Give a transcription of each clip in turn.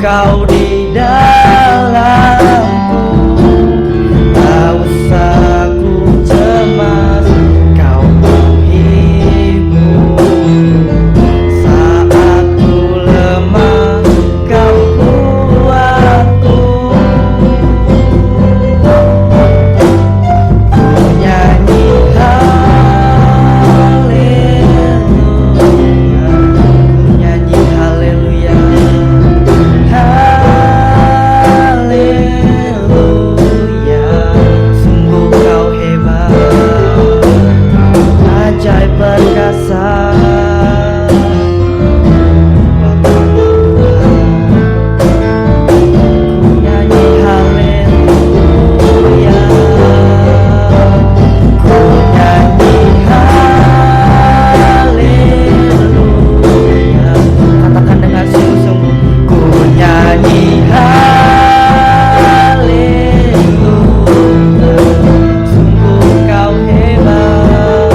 Kau di dalamku, tak usah ku cemas. Kau menghibur saat ku lemah, kau kuatku. Ku nyanyi haleluya, ku nyanyi haleluya. Haleluya, sungguh kau hebat, ajaib perkasa, Bapa Tuhan. Ku nyanyi haleluya, ku nyanyi haleluya. Katakan dengan sungguh-sungguh, ku nyanyi haleluya, sungguh kau hebat,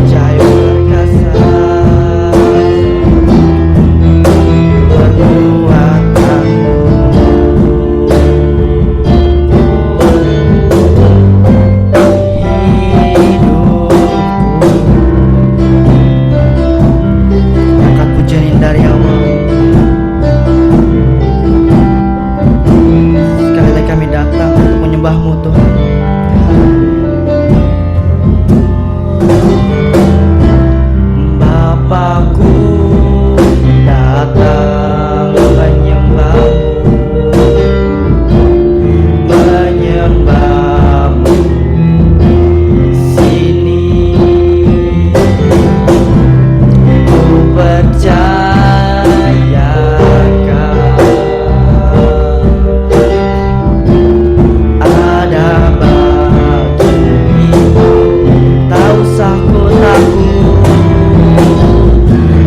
ajaib perkasa, perbuatanmu. Hidupku angkat pujian dari Allah. Sekali lagi kami datang untuk menyembah-Mu, Tuhan. Bapakku datang menyembah-Mu, menyembah-Mu di sini. Ku percaya ada bagimu, tak usah ku takut,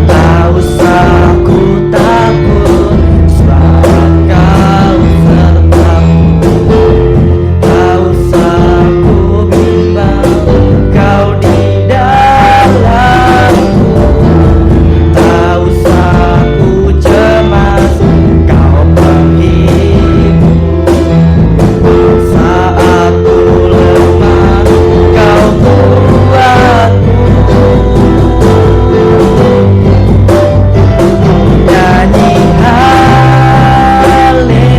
tak usah ku takut, sebab Kau sertaku. Tak usah ku bimbang, Kau di dalamku. Tak usah ku cemas, Kau menghibur saat ku lemah, Kau kuatku. Nyanyi haleluya,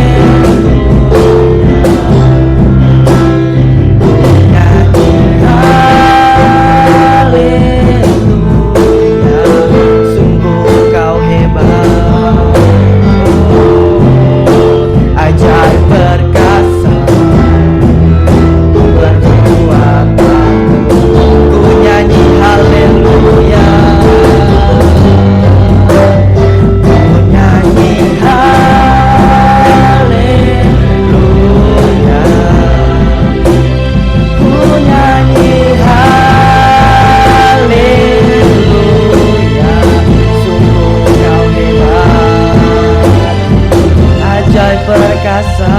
nyanyi haleluya, sungguh kau hebat, ajaib perkasa, perbuatanmu. Ku nyanyi haleluya, ku nyanyi haleluya, ku nyanyi haleluya, sungguh kau hebat, ajaib perkasa,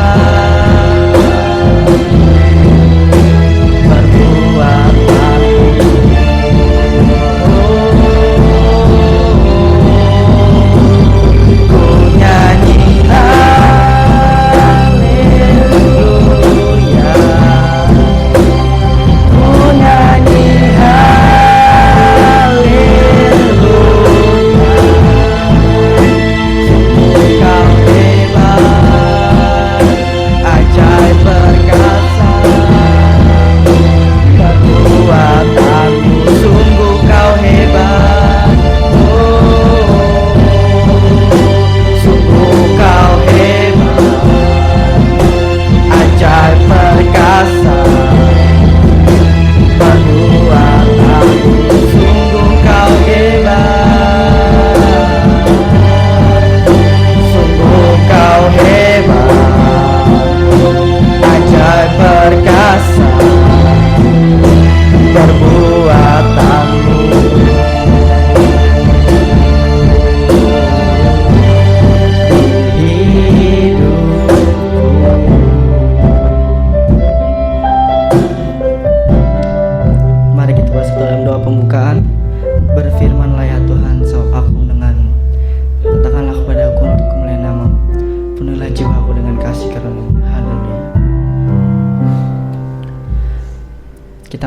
perbuatanmu. Ku nyanyi haleluya, ku nyanyi haleluya, sungguh kau hebat,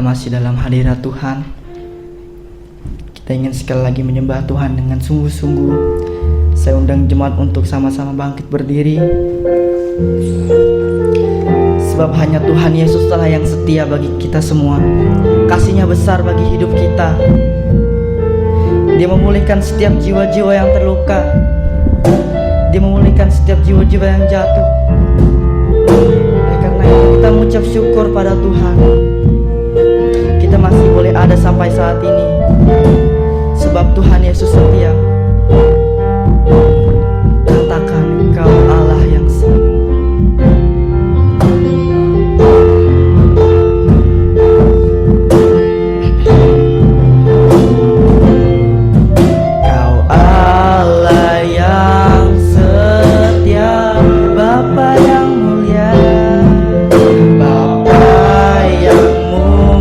masih dalam hadirat Tuhan. Kita ingin sekali lagi menyembah Tuhan dengan sungguh-sungguh. Saya undang jemaat untuk sama-sama bangkit berdiri. Sebab hanya Tuhan Yesus lah yang setia bagi kita semua. Kasih-Nya besar bagi hidup kita. Dia memulihkan setiap jiwa-jiwa yang terluka. Dia memulihkan setiap jiwa-jiwa yang jatuh. Oleh karena itu kita mengucap syukur pada Tuhan. Kita masih boleh ada sampai saat ini, sebab Tuhan Yesus setia. Katakan Engkau Allah yang setia. Kau Allah yang setia, Bapa yang mulia, Bapa yang mulia.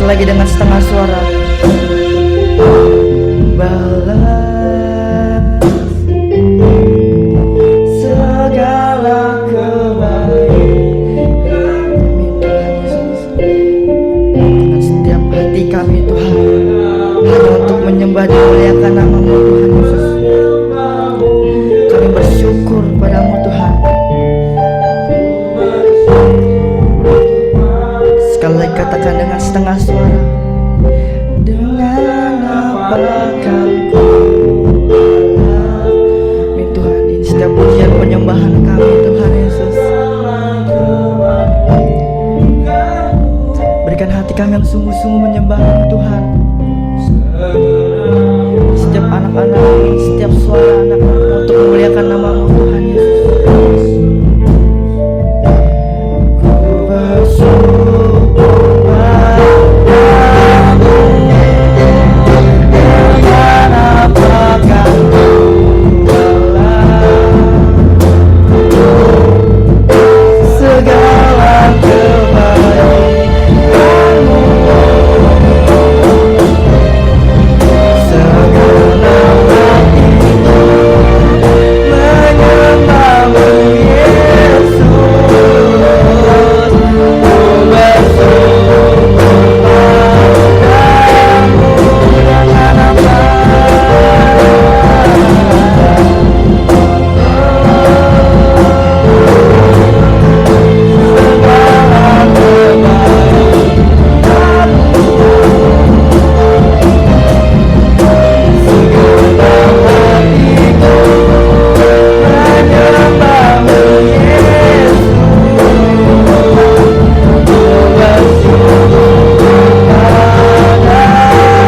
sekali lagi dengan setengah suara. Balas segala kebaikan kami Tuhan Yesus. Dengan setiap hati kami Tuhan, hanya untuk menyembah dan memuliakan nama-Mu Tuhan Yesus. Kami bersyukur padamu Tuhan. Sekali lagi katakan dengan setengah suara. Dengan apakah ku amin Tuhan, ini setiap pujian penyembahan kami Tuhan Yesus. Berikan hati kami yang sungguh-sungguh menyembah-Mu Tuhan. Setiap anak-anak ini, setiap suara anak-anak untuk memuliakan nama-Mu Tuhan Yesus. Ku bersyukur padamu, dengan apakah ku balas segala kebaikan-Mu. Segenap hatiku menyembah-Mu Yesus. Ku bersyukur padamu dengan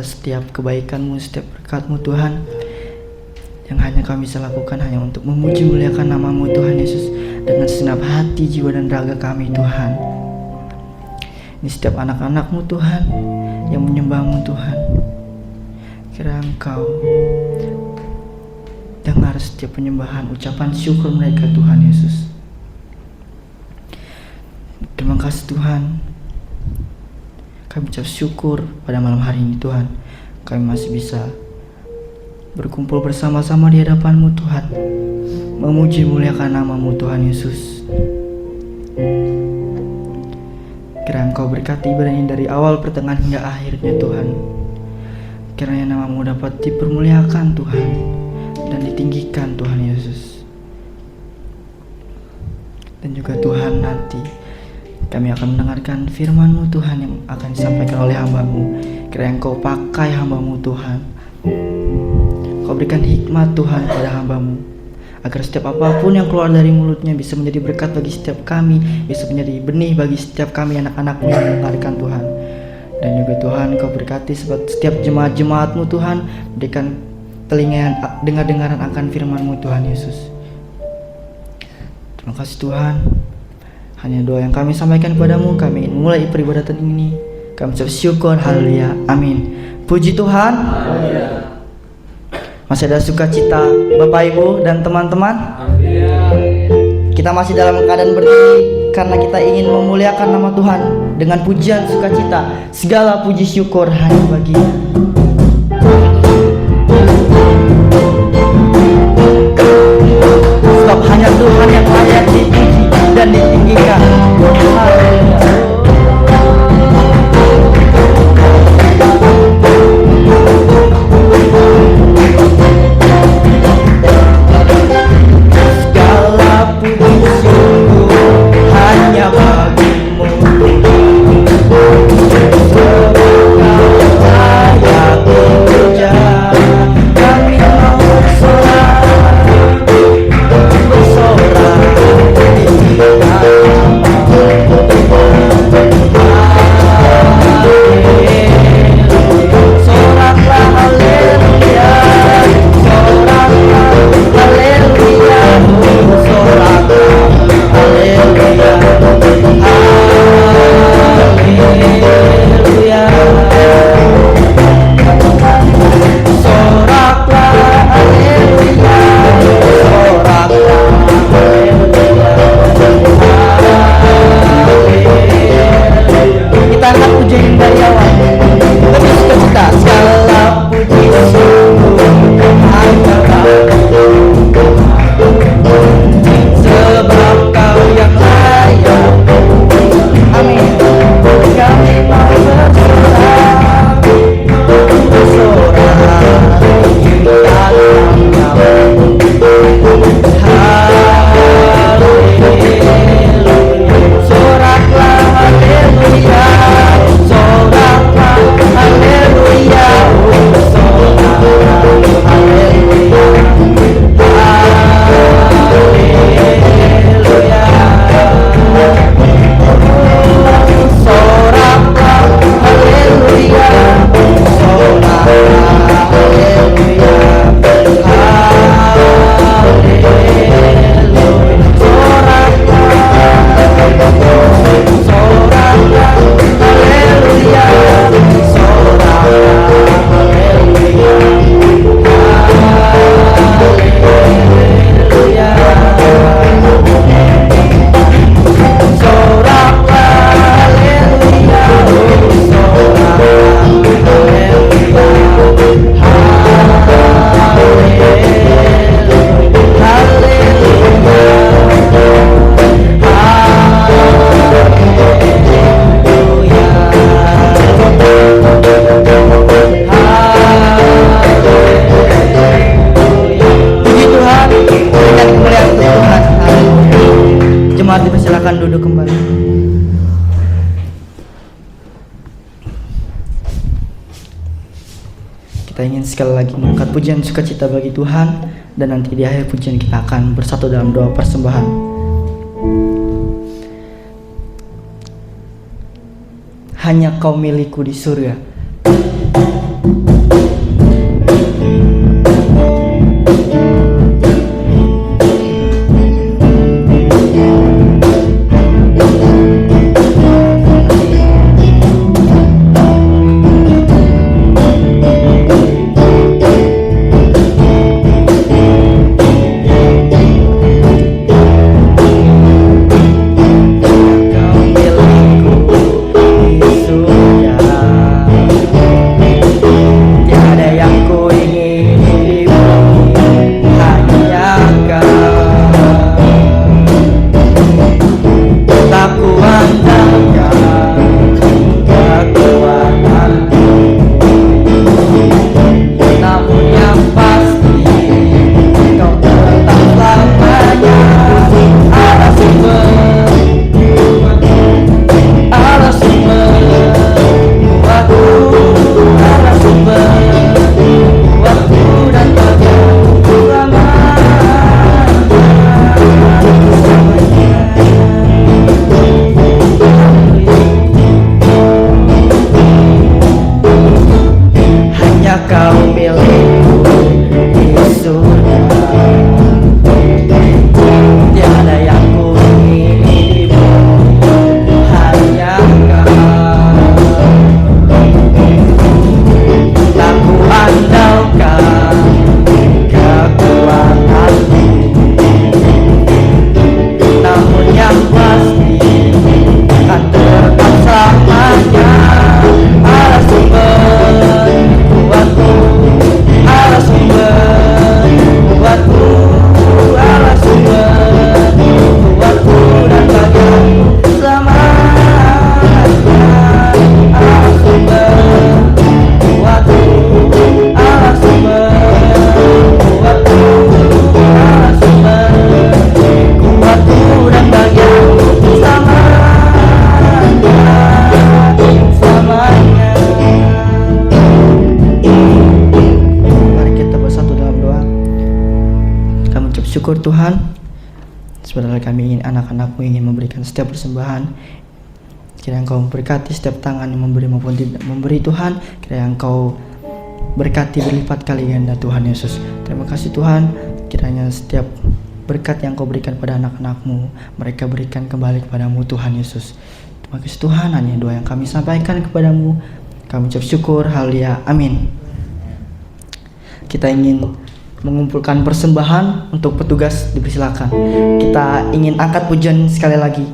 setiap kebaikan-Mu, setiap berkat-Mu Tuhan, yang hanya kami bisa lakukan hanya untuk memuji muliakan nama-Mu Tuhan Yesus dengan segenap hati, jiwa dan raga kami Tuhan. Ini setiap anak-anak-Mu Tuhan yang menyembah-Mu Tuhan, kira Engkau dengar setiap penyembahan, ucapan syukur mereka Tuhan Yesus. Terima kasih Tuhan. Kami ucap syukur pada malam hari ini Tuhan, kami masih bisa berkumpul bersama-sama di hadapan-Mu Tuhan, memuji muliakan nama-Mu Tuhan Yesus. Kiranya Engkau berkati ibadah ini dari awal, pertengahan hingga akhirnya Tuhan. Kiranya nama-Mu dapat dipermuliakan Tuhan dan ditinggikan Tuhan Yesus. Dan juga Tuhan, nanti kami akan mendengarkan firman-Mu Tuhan yang akan disampaikan oleh hamba-Mu. Kiranya Engkau pakai hamba-Mu Tuhan, Kau berikan hikmat Tuhan pada hamba-Mu, agar setiap apapun yang keluar dari mulutnya bisa menjadi berkat bagi setiap kami, bisa menjadi benih bagi setiap kami anak-anak-Mu yang mendengarkan Tuhan. Dan juga Tuhan, Kau berkati setiap jemaat-jemaat-Mu Tuhan, berikan telinga yang dengar-dengaran akan firman-Mu Tuhan Yesus. Terima kasih Tuhan. Hanya doa yang kami sampaikan kepadamu, kami ingin mulai peribadatan ini. Kami ucap syukur, haleluya, amin. Puji Tuhan. Masih ada sukacita Bapak Ibu dan teman-teman. Kita masih dalam keadaan berdiri karena kita ingin memuliakan nama Tuhan dengan pujian sukacita. Segala puji syukur hanya bagi-Nya. Sebab hanya Tuhan yang layak dipuji dan ditinggikan. Haleluya. Segala puji syukur hanya bagi-Mu, sebab Kau layak lagi mengangkat pujian sukacita bagi Tuhan. Dan nanti di akhir pujian kita akan bersatu dalam doa persembahan. Hanya Kau milikku di surga. Syukur Tuhan, sebenarnya kami ingin anak-anak-Mu ingin memberikan setiap persembahan. Kiranya Engkau memberkati setiap tangan yang memberi maupun tidak memberi Tuhan. Kiranya Engkau berkati berlipat kali ganda Tuhan Yesus. Terima kasih Tuhan, kiranya setiap berkat yang Kau berikan pada anak-anak-Mu, mereka berikan kembali kepadamu Tuhan Yesus. Terima kasih Tuhan, hanya doa yang kami sampaikan kepadamu. Kami ucap syukur, haleluya, amin. Kita ingin mengumpulkan persembahan untuk petugas, dipersilakan. Kita ingin angkat pujian sekali lagi.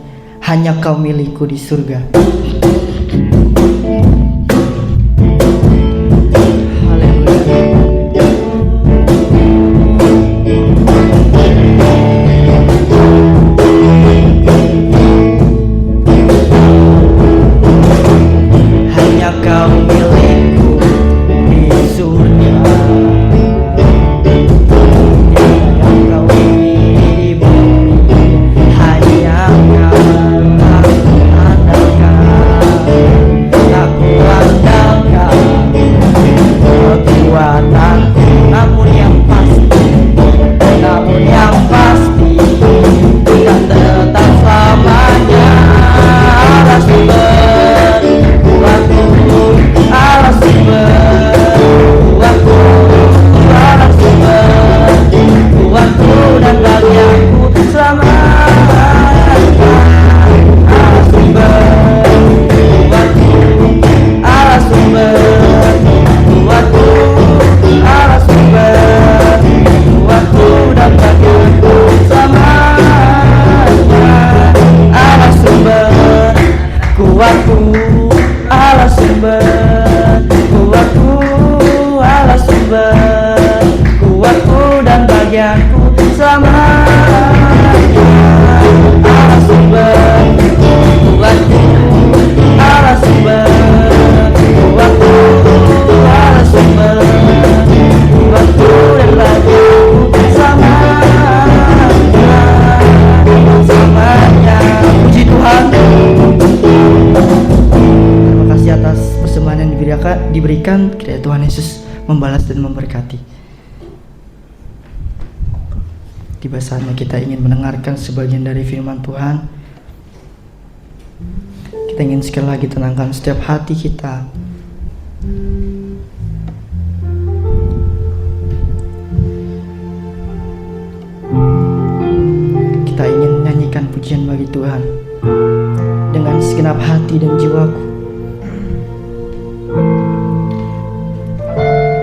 Hanya Kau milikku di surga. Diberikan, kiranya Tuhan Yesus membalas dan memberkati. Tiba saatnya kita ingin mendengarkan sebagian dari firman Tuhan. Kita ingin sekali lagi tenangkan setiap hati kita. Kita ingin menyanyikan pujian bagi Tuhan dengan segenap hati dan jiwaku.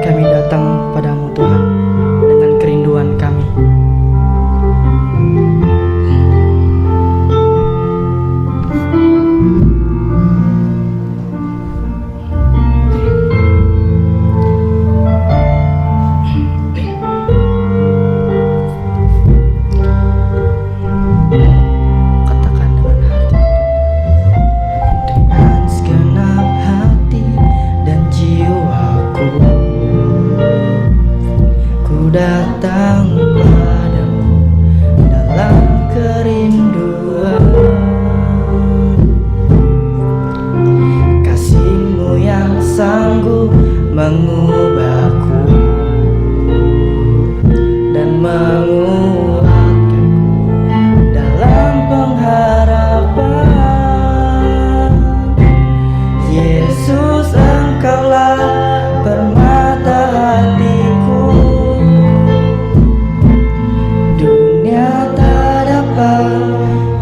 Kami datang padamu Tuhan dengan kerinduan kami. Datang padamu dalam kerinduan, kasih-Mu yang sanggup mengubahku dan menguatkanku dalam pengharapan. Yesus, Engkaulah permata hatiku.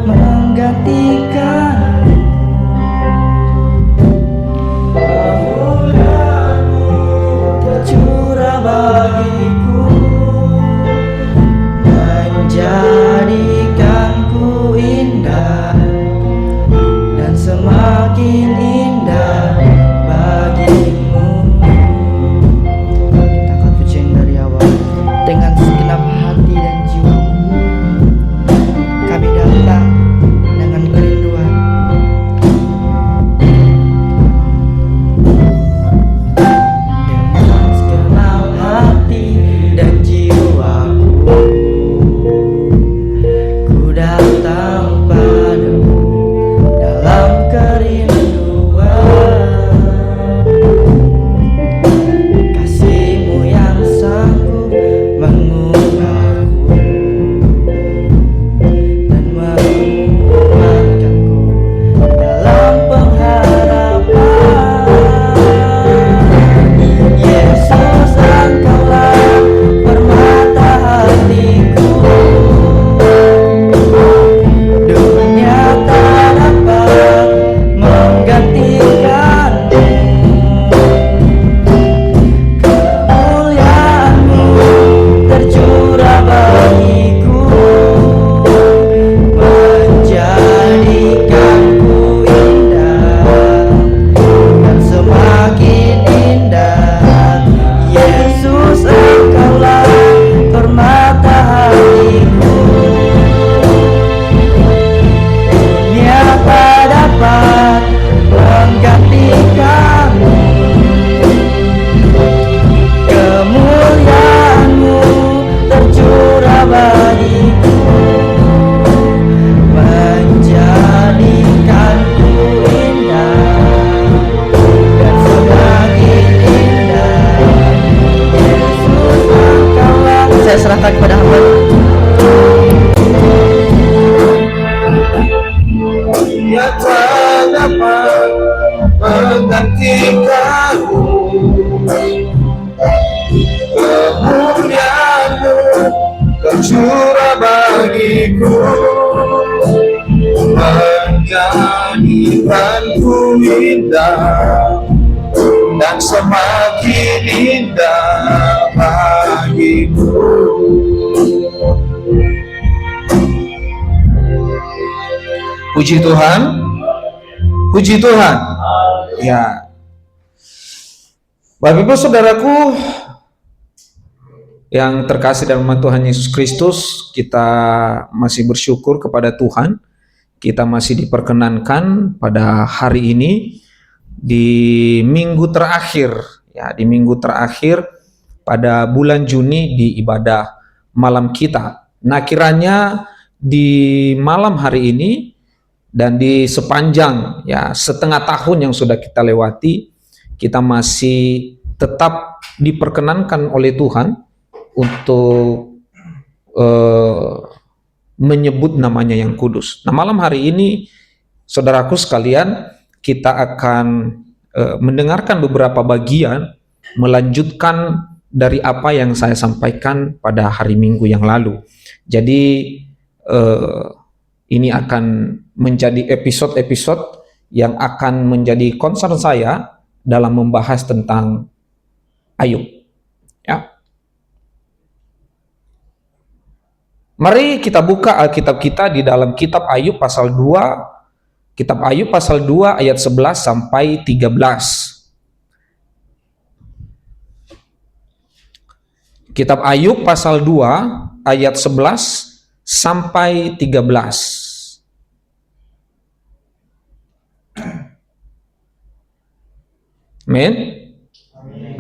Menggantikan kemuliaan-Mu tercurah bagiku, menjadikanku indah dan semakin indah bagimu. Kita akan pujian dari awal dengan segenap hati dan jiwa. Kami datang dengan kerinduan, dengan segenap hati dan jiwaku. Ku datang padamu dalam kerinduan, kasih-Mu yang sanggup mengubahku dan menguatkanku dalam pengharapan. Yesus, Engkaulah permata hatiku. Dunia tak dapat menggantikan-Mu. Kemuliaan-Mu tercurah bagiku, menjadikanku indah dan semakin indah. Yesus, Engkaulah permata hatiku. Dunia tak dapat menggantikan-Mu. Kemuliaan-Mu tercurah bagiku, menjadikanku indah dan semakin indah. Yesus, Engkaulah. Saya serahkan kepada hamba. Dia tak dapat menggantikan-Mu. Kemuliaan-Mu tercurah bagiku, menjadikanku indah dan semakin indah bagiku. Puji Tuhan, puji Tuhan. Ya, Bapak Ibu Saudaraku yang terkasih dalam nama Tuhan Yesus Kristus, kita masih bersyukur kepada Tuhan. Kita masih diperkenankan pada hari ini di minggu terakhir, ya, di minggu terakhir pada bulan Juni di ibadah malam kita. Nah, kiranya di malam hari ini dan di sepanjang ya setengah tahun yang sudah kita lewati, kita masih tetap diperkenankan oleh Tuhan untuk menyebut namanya yang kudus. Nah, malam hari ini, saudaraku sekalian, kita akan mendengarkan beberapa bagian melanjutkan dari apa yang saya sampaikan pada hari Minggu yang lalu. Jadi ini akan menjadi episode-episode yang akan menjadi concern saya dalam membahas tentang Ayub. Ya. Mari kita buka Alkitab kita di dalam kitab Ayub pasal 2. Kitab Ayub pasal 2 ayat 11 sampai 13. Kitab Ayub pasal 2 ayat 11 sampai 13. Amin.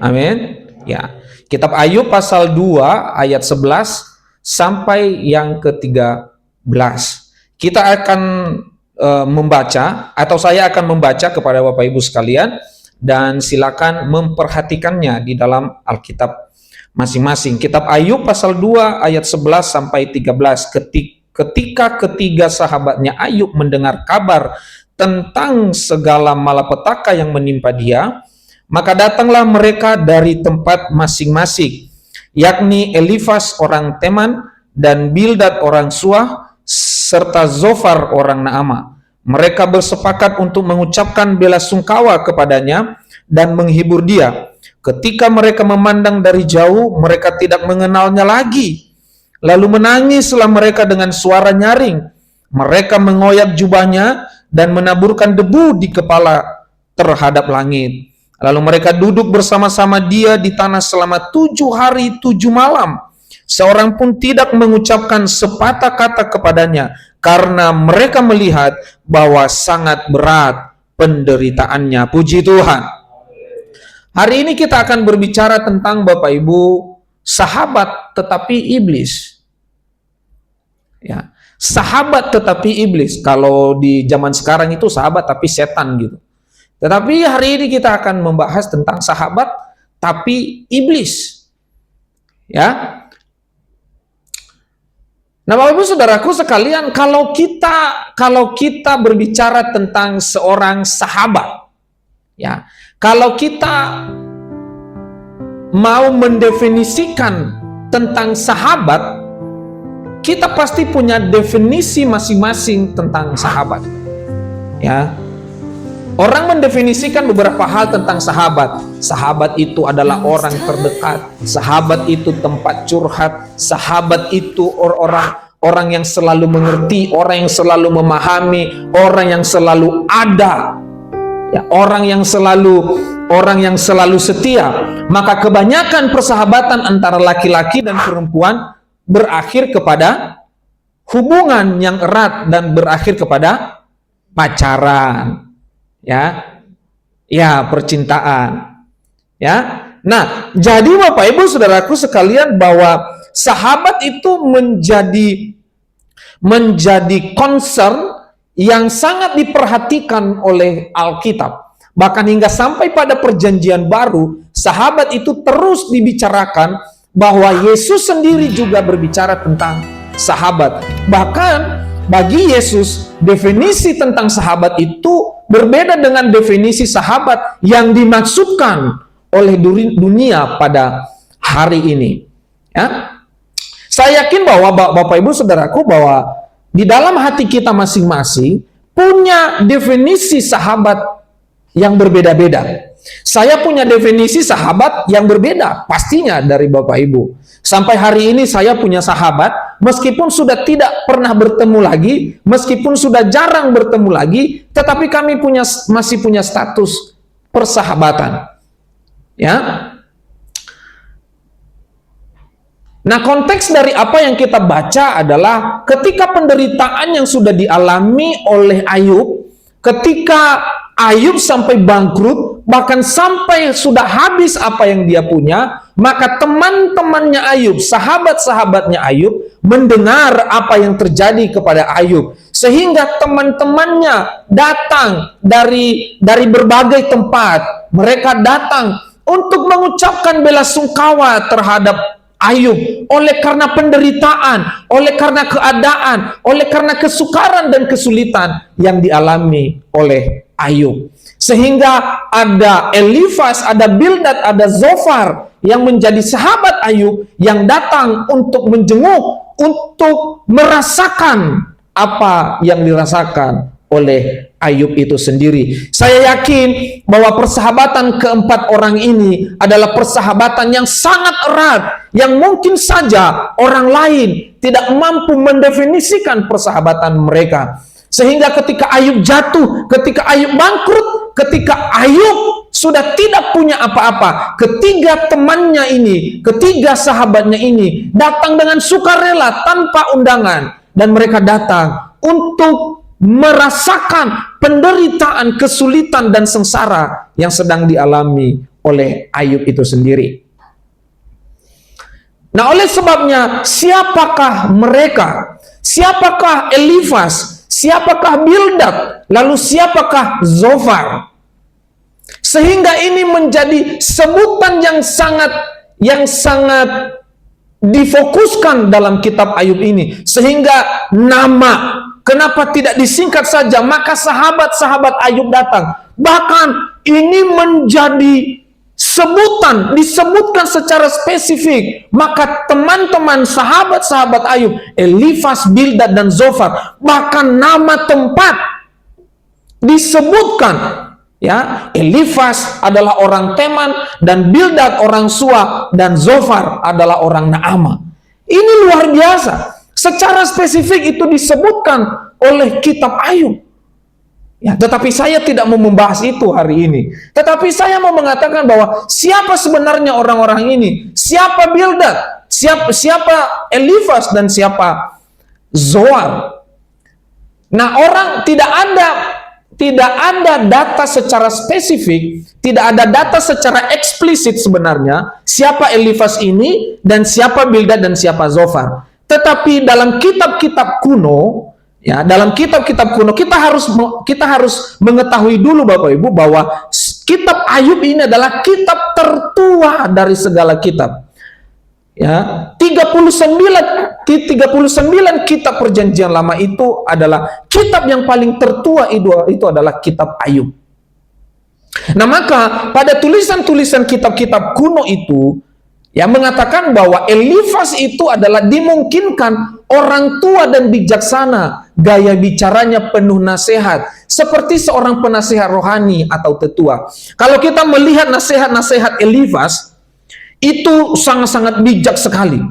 Amin. Ya. Kitab Ayub pasal 2 ayat 11 sampai yang ke-13. Kita akan membaca, atau saya akan membaca kepada Bapak Ibu sekalian, dan silakan memperhatikannya di dalam Alkitab masing-masing. Kitab Ayub pasal 2 ayat 11 sampai 13. Ketika ketiga sahabatnya Ayub mendengar kabar tentang segala malapetaka yang menimpa dia, maka datanglah mereka dari tempat masing-masing, yakni Elifas orang Teman dan Bildad orang Suah serta Zofar orang Naama. Mereka bersepakat untuk mengucapkan belasungkawa kepadanya dan menghibur dia. Ketika mereka memandang dari jauh, mereka tidak mengenalnya lagi. Lalu menangislah mereka dengan suara nyaring. Mereka mengoyak jubahnya dan menaburkan debu di kepala terhadap langit. Lalu mereka duduk bersama-sama dia di tanah selama 7 hari 7 malam. Seorang pun tidak mengucapkan sepatah kata kepadanya, karena mereka melihat bahwa sangat berat penderitaannya. Puji Tuhan. Hari ini kita akan berbicara tentang, Bapak Ibu, sahabat tetapi iblis. Ya, sahabat tetapi iblis. Kalau di zaman sekarang itu sahabat tapi setan gitu. Tetapi hari ini kita akan membahas tentang sahabat tapi iblis. Ya. Nah, Bapak Ibu Saudaraku sekalian, kalau kita berbicara tentang seorang sahabat, ya, kalau kita mau mendefinisikan tentang sahabat, kita pasti punya definisi masing-masing tentang sahabat. Ya. Orang mendefinisikan beberapa hal tentang sahabat. Sahabat itu adalah orang terdekat. Sahabat itu tempat curhat. Sahabat itu orang yang selalu mengerti, orang yang selalu memahami, orang yang selalu ada. Ya, orang yang selalu setia. Maka kebanyakan persahabatan antara laki-laki dan perempuan berakhir kepada hubungan yang erat dan berakhir kepada pacaran. Ya, percintaan. Ya. Nah, jadi Bapak Ibu Saudaraku sekalian, bahwa sahabat itu menjadi concern yang sangat diperhatikan oleh Alkitab. Bahkan hingga sampai pada Perjanjian Baru, sahabat itu terus dibicarakan, bahwa Yesus sendiri juga berbicara tentang sahabat. Bahkan bagi Yesus, definisi tentang sahabat itu berbeda dengan definisi sahabat yang dimaksudkan oleh dunia pada hari ini. Ya. Saya yakin bahwa Bapak Ibu Saudaraku, bahwa di dalam hati kita masing-masing punya definisi sahabat yang berbeda-beda. Saya punya definisi sahabat yang berbeda pastinya dari Bapak Ibu. Sampai hari ini saya punya sahabat, meskipun sudah tidak pernah bertemu lagi, meskipun sudah jarang bertemu lagi, tetapi kami masih punya status persahabatan. Ya. Nah, konteks dari apa yang kita baca adalah ketika penderitaan yang sudah dialami oleh Ayub, ketika Ayub sampai bangkrut, bahkan sampai sudah habis apa yang dia punya, maka teman-temannya Ayub, sahabat-sahabatnya Ayub, mendengar apa yang terjadi kepada Ayub. Sehingga teman-temannya datang dari berbagai tempat. Mereka datang untuk mengucapkan belasungkawa terhadap Ayub oleh karena penderitaan, oleh karena keadaan, oleh karena kesukaran dan kesulitan yang dialami oleh Ayub. Sehingga ada Elifas, ada Bildad, ada Zofar yang menjadi sahabat Ayub yang datang untuk menjenguk, untuk merasakan apa yang dirasakan oleh Ayub itu sendiri. Saya yakin bahwa persahabatan keempat orang ini adalah persahabatan yang sangat erat, yang mungkin saja orang lain tidak mampu mendefinisikan persahabatan mereka. Sehingga ketika Ayub jatuh, ketika Ayub bangkrut, ketika Ayub sudah tidak punya apa-apa, ketiga temannya ini, ketiga sahabatnya ini datang dengan sukarela tanpa undangan, dan mereka datang untuk merasakan penderitaan, kesulitan, dan sengsara yang sedang dialami oleh Ayub itu sendiri. Nah, oleh sebabnya, siapakah mereka? Siapakah Elifas? Siapakah Bildad? Lalu siapakah Zofar? Sehingga ini menjadi sebutan yang sangat difokuskan dalam kitab Ayub ini. Sehingga nama, kenapa tidak disingkat saja? Maka sahabat-sahabat Ayub datang. Bahkan ini menjadi sebutan, disebutkan secara spesifik. Maka teman-teman sahabat-sahabat Ayub, Elifas, Bildad, dan Zofar, bahkan nama tempat disebutkan. Ya, Elifas adalah orang Teman, dan Bildad orang Suah, dan Zofar adalah orang Naamah. Ini luar biasa. Secara spesifik itu disebutkan oleh kitab Ayub. Ya, tetapi saya tidak mau membahas itu hari ini. Tetapi saya mau mengatakan bahwa siapa sebenarnya orang-orang ini? Siapa Bildad? Siapa Elifas dan siapa Zoar? Nah, orang tidak ada data secara spesifik, tidak ada data secara eksplisit sebenarnya siapa Elifas ini dan siapa Bildad dan siapa Zofar. Tetapi dalam kitab-kitab kuno, ya, dalam kitab-kitab kuno kita harus mengetahui dulu Bapak Ibu bahwa kitab Ayub ini adalah kitab tertua dari segala kitab. Ya, 39 kitab Perjanjian Lama itu adalah kitab yang paling tertua, itu adalah kitab Ayub. Nah, maka pada tulisan-tulisan kitab-kitab kuno itu yang mengatakan bahwa Elifas itu adalah dimungkinkan orang tua dan bijaksana, gaya bicaranya penuh nasihat, seperti seorang penasihat rohani atau tetua. Kalau kita melihat nasihat-nasihat Elifas, itu sangat-sangat bijak sekali.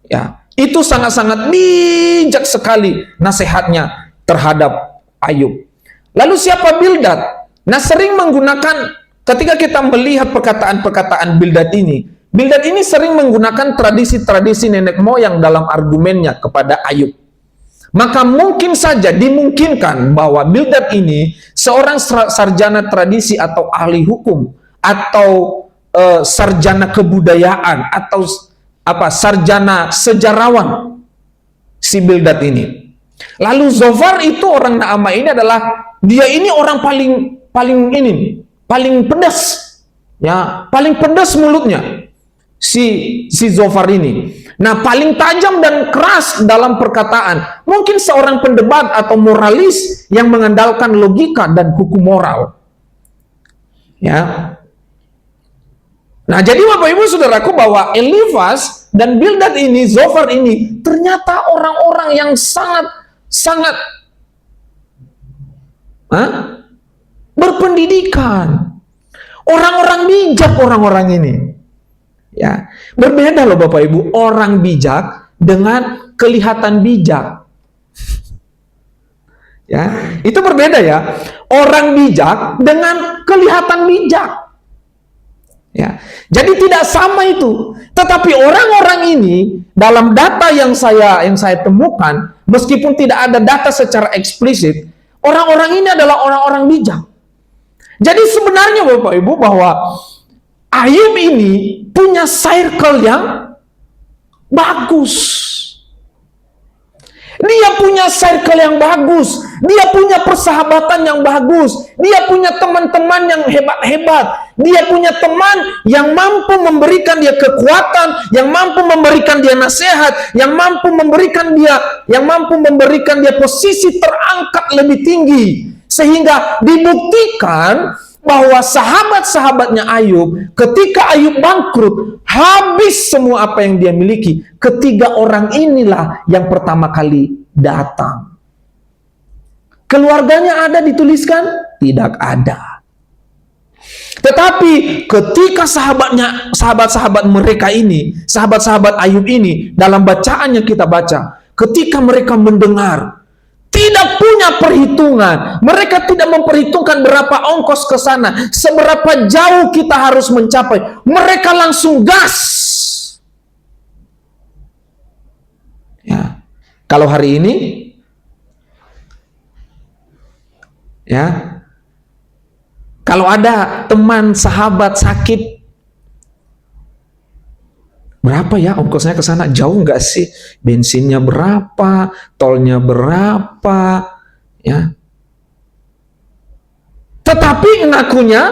Ya, itu sangat-sangat bijak sekali nasihatnya terhadap Ayub. Lalu siapa Bildad? Nah, sering menggunakan, ketika kita melihat perkataan-perkataan Bildad ini sering menggunakan tradisi-tradisi nenek moyang dalam argumennya kepada Ayub. Maka mungkin saja dimungkinkan bahwa Bildad ini seorang sarjana tradisi atau ahli hukum, atau sarjana kebudayaan, atau sarjana sejarawan si Bildad ini. Lalu Zofar itu orang Naamah ini adalah orang paling pedas, ya, paling pedas mulutnya si Zofar ini. Nah, paling tajam dan keras dalam perkataan. Mungkin seorang pendebat atau moralis yang mengandalkan logika dan hukum moral. Ya. Nah, jadi Bapak Ibu Saudaraku, bahwa Elifas dan Bildad ini, Zofar ini, ternyata orang-orang yang sangat berpendidikan. Orang-orang bijak, orang-orang ini. Ya, berbeda loh Bapak Ibu, orang bijak dengan kelihatan bijak. Ya, itu berbeda ya. Orang bijak dengan kelihatan bijak. Ya, jadi tidak sama itu. Tetapi orang-orang ini dalam data yang saya temukan, meskipun tidak ada data secara eksplisit, orang-orang ini adalah orang-orang bijak. Jadi sebenarnya Bapak Ibu bahwa Ayub ini punya circle yang bagus. Dia punya circle yang bagus. Dia punya persahabatan yang bagus. Dia punya teman-teman yang hebat-hebat. Dia punya teman yang mampu memberikan dia kekuatan, yang mampu memberikan dia nasihat, yang mampu memberikan dia posisi terangkat lebih tinggi. Sehingga dibuktikan bahwa sahabat-sahabatnya Ayub, ketika Ayub bangkrut, habis semua apa yang dia miliki. Ketiga orang inilah yang pertama kali datang. Keluarganya ada dituliskan? Tidak ada. Tetapi ketika sahabat-sahabat mereka ini, sahabat-sahabat Ayub ini, dalam bacaan yang kita baca, ketika mereka mendengar, tidak punya perhitungan. Mereka tidak memperhitungkan berapa ongkos ke sana, seberapa jauh kita harus mencapai. Mereka langsung gas. Ya. Kalau hari ini, ya, kalau ada teman sahabat sakit, berapa ya ongkosnya ke sana? Jauh nggak sih? Bensinnya berapa? Tolnya berapa? Ya. Tetapi ngakunya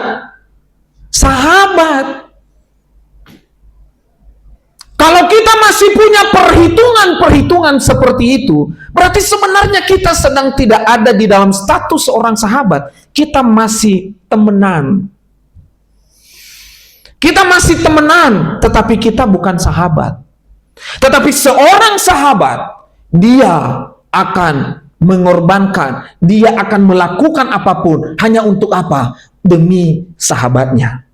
sahabat. Kalau kita masih punya perhitungan seperti itu, berarti sebenarnya kita sedang tidak ada di dalam status seorang sahabat. Kita masih temenan. Kita masih temenan, tetapi kita bukan sahabat. Tetapi seorang sahabat, dia akan mengorbankan, dia akan melakukan apapun, hanya untuk apa? Demi sahabatnya.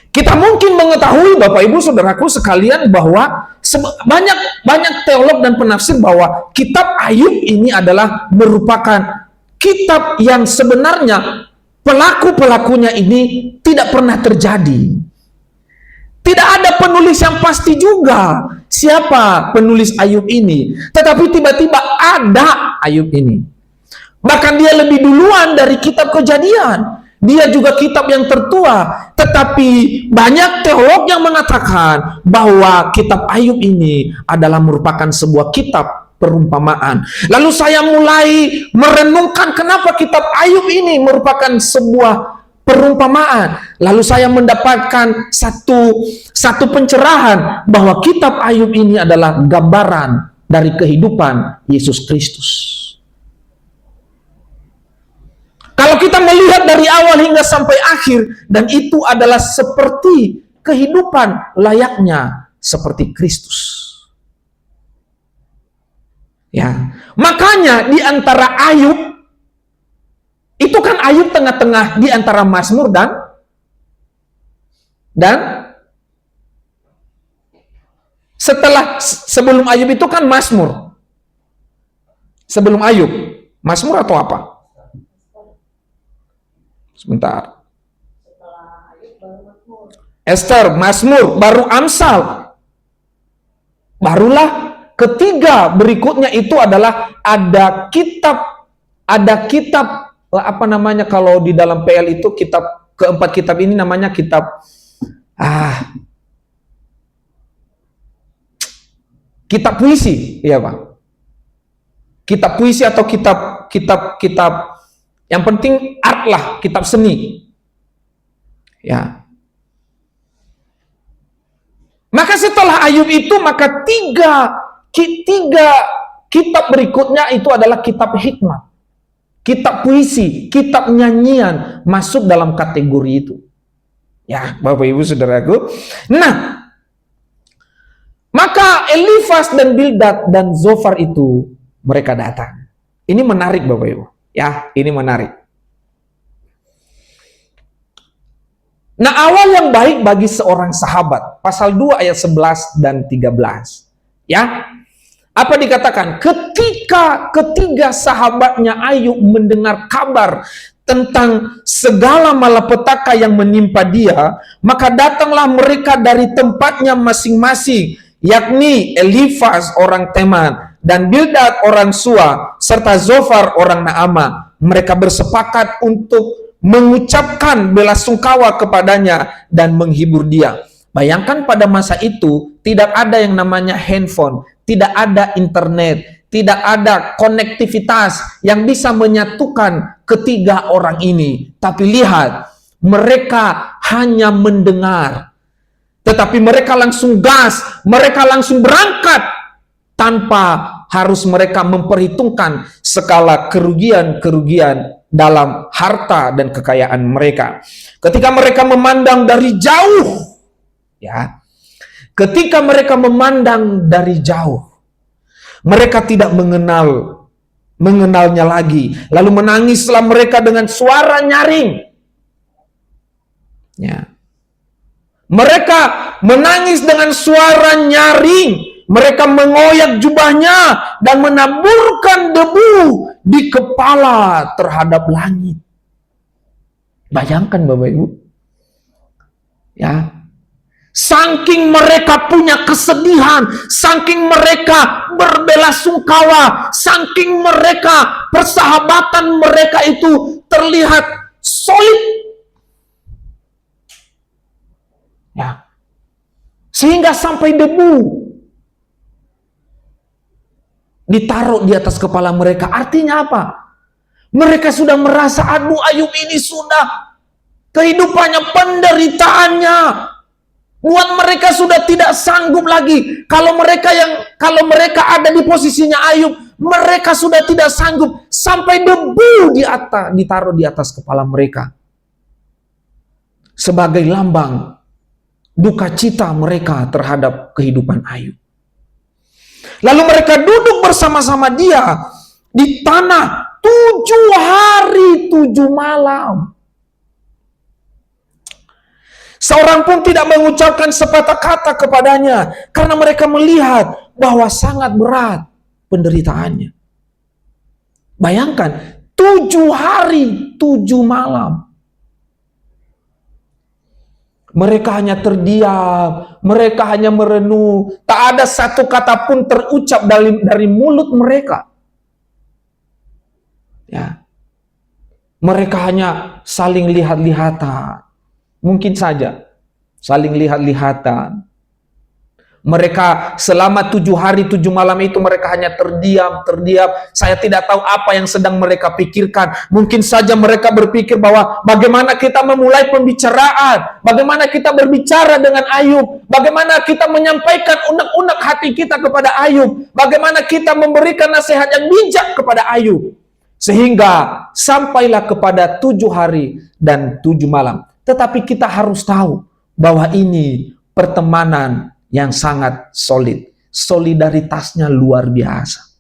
Kita mungkin mengetahui, Bapak Ibu Saudaraku sekalian, bahwa banyak teolog dan penafsir bahwa kitab Ayub ini adalah merupakan kitab yang sebenarnya pelaku-pelakunya ini tidak pernah terjadi. Tidak ada penulis yang pasti juga siapa penulis Ayub ini. Tetapi tiba-tiba ada Ayub ini. Bahkan dia lebih duluan dari kitab Kejadian. Dia juga kitab yang tertua. Tetapi banyak teolog yang mengatakan bahwa kitab Ayub ini adalah merupakan sebuah kitab perumpamaan. Lalu saya mulai merenungkan kenapa kitab Ayub ini merupakan sebuah perumpamaan. Lalu saya mendapatkan satu pencerahan bahwa kitab Ayub ini adalah gambaran dari kehidupan Yesus Kristus. Kalau kita melihat dari awal hingga sampai akhir, dan itu adalah seperti kehidupan layaknya seperti Kristus. Ya, makanya di antara Ayub itu kan Ayub tengah-tengah di antara Mazmur dan sebelum Ayub itu kan Mazmur. Sebelum Ayub, Mazmur atau apa? Sebentar. Ester, Mazmur, baru Amsal. Barulah ketiga berikutnya itu adalah ada kitab apa namanya kalau di dalam PL itu keempat kitab ini namanya kitab kitab puisi, iya Pak. Kitab puisi atau kitab yang penting art lah, kitab seni. Ya. Maka setelah Ayub itu maka tiga kitab berikutnya itu adalah kitab hikmat, kitab puisi, kitab nyanyian masuk dalam kategori itu. Ya, Bapak Ibu Saudaraku. Nah, maka Elifas dan Bildad dan Zofar itu mereka datang. Ini menarik Bapak Ibu. Ya, ini menarik. Nah, awal yang baik bagi seorang sahabat. Pasal 2 ayat 11 dan 13. Ya. Apa dikatakan? Ketika ketiga sahabatnya Ayub mendengar kabar tentang segala malapetaka yang menimpa dia, maka datanglah mereka dari tempatnya masing-masing, yakni Elifas orang Teman dan Bildad orang Sua serta Zofar orang Naama. Mereka bersepakat untuk mengucapkan belasungkawa kepadanya dan menghibur dia. Bayangkan pada masa itu tidak ada yang namanya handphone, tidak ada internet, tidak ada konektivitas yang bisa menyatukan ketiga orang ini. Tapi lihat, mereka hanya mendengar. Tetapi mereka langsung gas, mereka langsung berangkat tanpa harus mereka memperhitungkan skala kerugian-kerugian dalam harta dan kekayaan mereka. Ketika mereka memandang dari jauh, ya, ketika mereka memandang dari jauh, mereka tidak mengenalnya lagi. Lalu menangislah mereka dengan suara nyaring. Ya. Mereka menangis dengan suara nyaring. Mereka mengoyak jubahnya dan menaburkan debu di kepala terhadap langit. Bayangkan Bapak Ibu. Ya. Saking mereka punya kesedihan, saking mereka berbelasungkawa, saking mereka persahabatan mereka itu terlihat solid. Ya. Sehingga sampai debu ditaruh di atas kepala mereka. Artinya apa? Mereka sudah merasa, aduh, Ayub ini sudah kehidupannya, penderitaannya buat mereka sudah tidak sanggup lagi. Kalau mereka ada di posisinya Ayub, mereka sudah tidak sanggup. Sampai debu ditaruh di atas kepala mereka sebagai lambang duka cita mereka terhadap kehidupan Ayub. Lalu mereka duduk bersama-sama dia di tanah 7 hari 7 malam. Seorang pun tidak mengucapkan sepatah kata kepadanya karena mereka melihat bahwa sangat berat penderitaannya. Bayangkan 7 hari 7 malam. Mereka hanya terdiam, mereka hanya merenung. Tak ada satu kata pun terucap dari mulut mereka. Ya. Mereka hanya saling lihat-lihatan. Mungkin saja saling lihat-lihatan. Mereka selama 7 hari 7 malam itu mereka hanya terdiam. Saya tidak tahu apa yang sedang mereka pikirkan. Mungkin saja mereka berpikir bahwa bagaimana kita memulai pembicaraan, bagaimana kita berbicara dengan Ayub, bagaimana kita menyampaikan unek-unek hati kita kepada Ayub, bagaimana kita memberikan nasihat yang bijak kepada Ayub. Sehingga sampailah kepada 7 hari dan 7 malam. Tetapi kita harus tahu bahwa ini pertemanan yang sangat solid. Solidaritasnya luar biasa.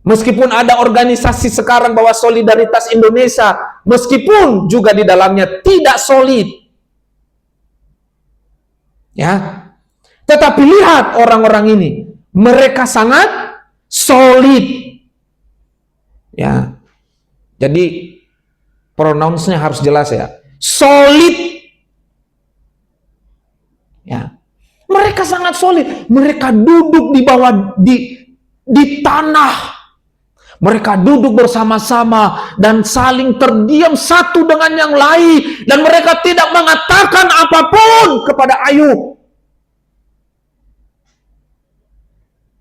Meskipun ada organisasi sekarang bahwa solidaritas Indonesia, meskipun juga di dalamnya tidak solid. Ya. Tetapi lihat orang-orang ini, mereka sangat solid. Ya. Jadi pronounce-nya harus jelas ya. Solid. Ya. Mereka sangat solid. Mereka duduk di bawah di tanah. Mereka duduk bersama-sama dan saling terdiam satu dengan yang lain, dan mereka tidak mengatakan apapun kepada Ayub.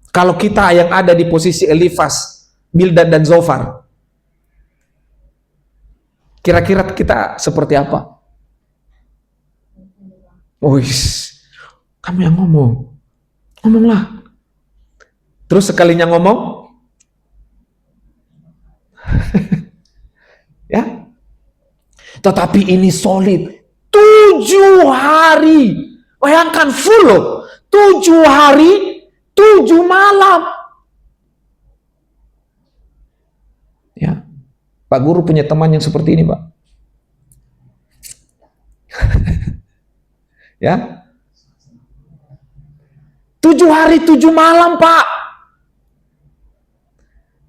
Kalau kita yang ada di posisi Elifas, Bildad dan Zofar, kira-kira kita seperti apa? Kamu yang ngomonglah. Terus sekalinya ngomong, ya. Tetapi ini solid. 7 hari, bayangkan full loh. 7 hari, 7 malam. Ya, Pak Guru punya teman yang seperti ini, Pak. Ya. 7 hari 7 malam, Pak.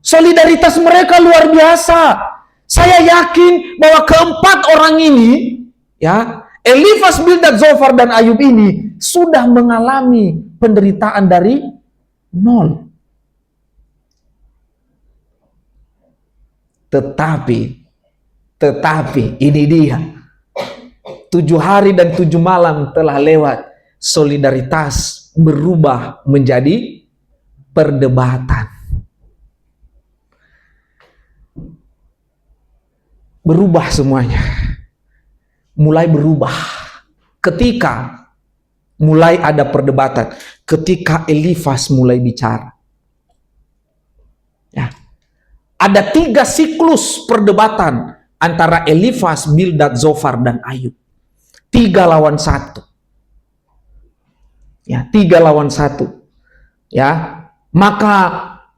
Solidaritas mereka luar biasa. Saya yakin bahwa keempat orang ini, ya, Elifas, Bildad, Zofar, dan Ayub ini sudah mengalami penderitaan dari nol. Tetapi ini dia. 7 hari dan 7 malam telah lewat. Solidaritas berubah menjadi perdebatan. Berubah semuanya. Mulai berubah. Ketika mulai ada perdebatan. Ketika Elifas mulai bicara. Ya. Ada 3 siklus perdebatan antara Elifas, Bildad, Zofar, dan Ayub. 3 lawan 1. Ya, 3 lawan 1. Ya, maka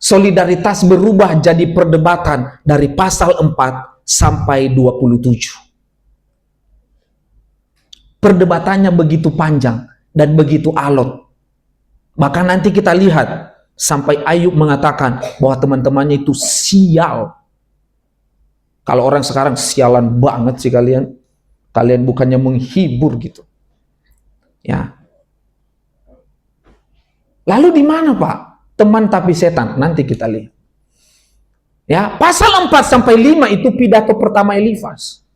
solidaritas berubah jadi perdebatan dari pasal 4 sampai 27. Perdebatannya begitu panjang dan begitu alot. Maka nanti kita lihat sampai Ayub mengatakan bahwa teman-temannya itu sial. Kalau orang sekarang sialan banget sih kalian. Kalian bukannya menghibur gitu. Ya. Lalu di mana, Pak? Teman tapi setan. Nanti kita lihat. Ya, pasal 4 sampai 5 itu pidato pertama Elifas.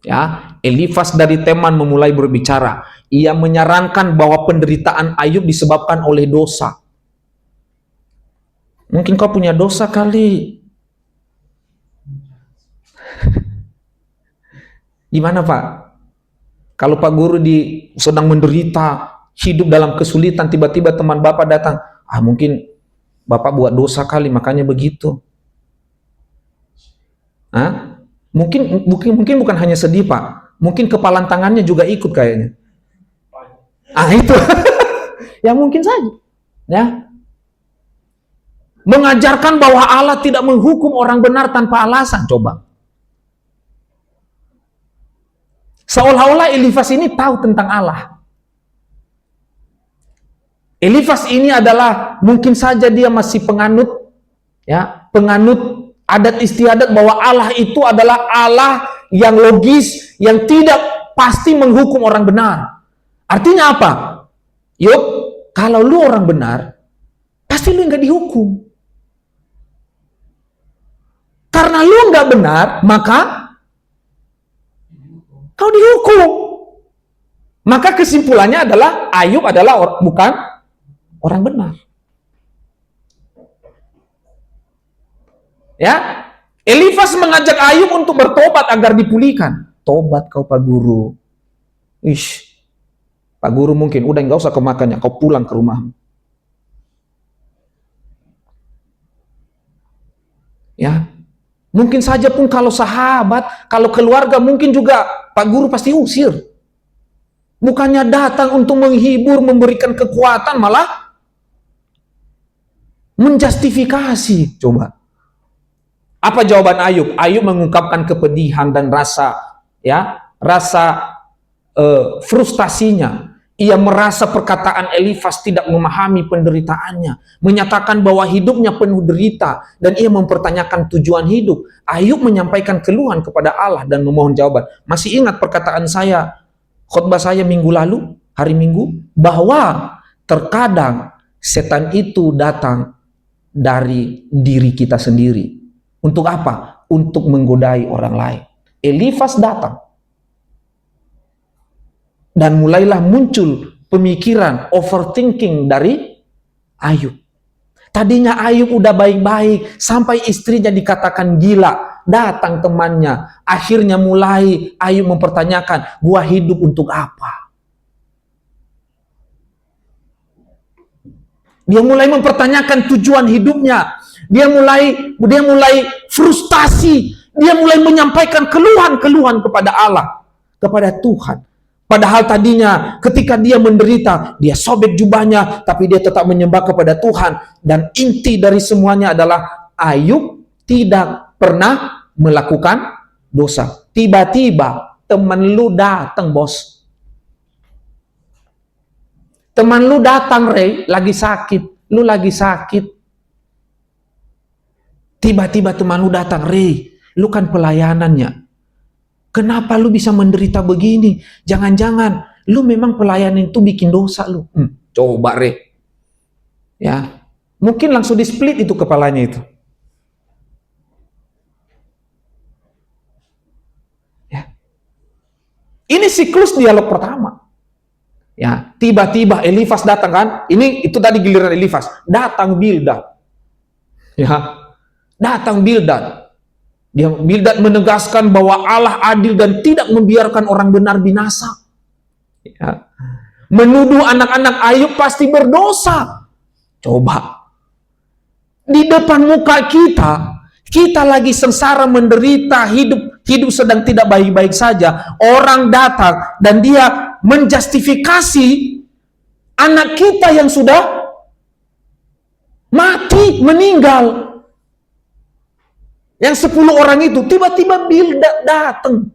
Ya, Elifas dari Teman memulai berbicara. Ia menyarankan bahwa penderitaan Ayub disebabkan oleh dosa. Mungkin kau punya dosa kali. Gimana, Pak? Kalau Pak Guru sedang menderita, hidup dalam kesulitan, tiba-tiba teman Bapak datang. Mungkin Bapak buat dosa kali, makanya begitu. Mungkin bukan hanya sedih, Pak. Mungkin kepalan tangannya juga ikut kayaknya. Itu. Ya mungkin saja. Ya. Mengajarkan bahwa Allah tidak menghukum orang benar tanpa alasan. Coba. Seolah-olah Elifas ini tahu tentang Allah. Elifas ini adalah mungkin saja dia masih penganut adat istiadat bahwa Allah itu adalah Allah yang logis, yang tidak pasti menghukum orang benar. Artinya apa? Yuk, kalau lu orang benar, pasti lu nggak dihukum. Karena lu nggak benar, maka kau dihukum. Maka kesimpulannya adalah Ayub adalah bukan orang benar. Ya, Elifas mengajak Ayub untuk bertobat agar dipulihkan. Tobat kau Pak Guru. Pak Guru mungkin udah nggak usah kemakannya, kau pulang ke rumahmu. Ya, mungkin saja pun kalau sahabat, kalau keluarga mungkin juga Pak Guru pasti usir. Bukannya datang untuk menghibur, memberikan kekuatan, malah menjustifikasi. Coba. Apa jawaban Ayub? Ayub mengungkapkan kepedihan dan rasa frustasinya. Ia merasa perkataan Elifas tidak memahami penderitaannya, menyatakan bahwa hidupnya penuh derita, dan ia mempertanyakan tujuan hidup. Ayub menyampaikan keluhan kepada Allah dan memohon jawaban. Masih ingat perkataan saya, khotbah saya minggu lalu, hari Minggu, bahwa terkadang setan itu datang dari diri kita sendiri. Untuk apa? Untuk menggodai orang lain. Elifas datang. Dan mulailah muncul pemikiran, overthinking dari Ayub. Tadinya Ayub udah baik-baik, sampai istrinya dikatakan gila. Datang temannya. Akhirnya mulai Ayub mempertanyakan, gua hidup untuk apa? Dia mulai mempertanyakan tujuan hidupnya. Dia mulai frustasi. Dia mulai menyampaikan keluhan-keluhan kepada Allah, kepada Tuhan. Padahal tadinya ketika dia menderita, dia sobek jubahnya, tapi dia tetap menyembah kepada Tuhan. Dan inti dari semuanya adalah Ayub tidak pernah melakukan dosa. Tiba-tiba teman lu datang, bos. Teman lu datang, Ray, lagi sakit. Lu lagi sakit. Tiba-tiba teman lu datang, Ray, lu kan pelayanannya. Kenapa lu bisa menderita begini? Jangan-jangan lu memang pelayanan itu bikin dosa lu. Coba, Re. Ya. Mungkin langsung di-split itu kepalanya itu. Ya. Ini siklus dialog pertama. Ya, tiba-tiba Elifas datang kan? Itu tadi giliran Elifas. Datang Bildad. Ya, datang Bildad. Bildad menegaskan bahwa Allah adil dan tidak membiarkan orang benar binasa. Ya. Menuduh anak-anak Ayub pasti berdosa. Coba. Di depan muka kita lagi sengsara, menderita, hidup sedang tidak baik-baik saja. Orang datang dan dia menjustifikasi anak kita yang sudah mati, meninggal. Yang 10 orang itu, tiba-tiba Bildad datang.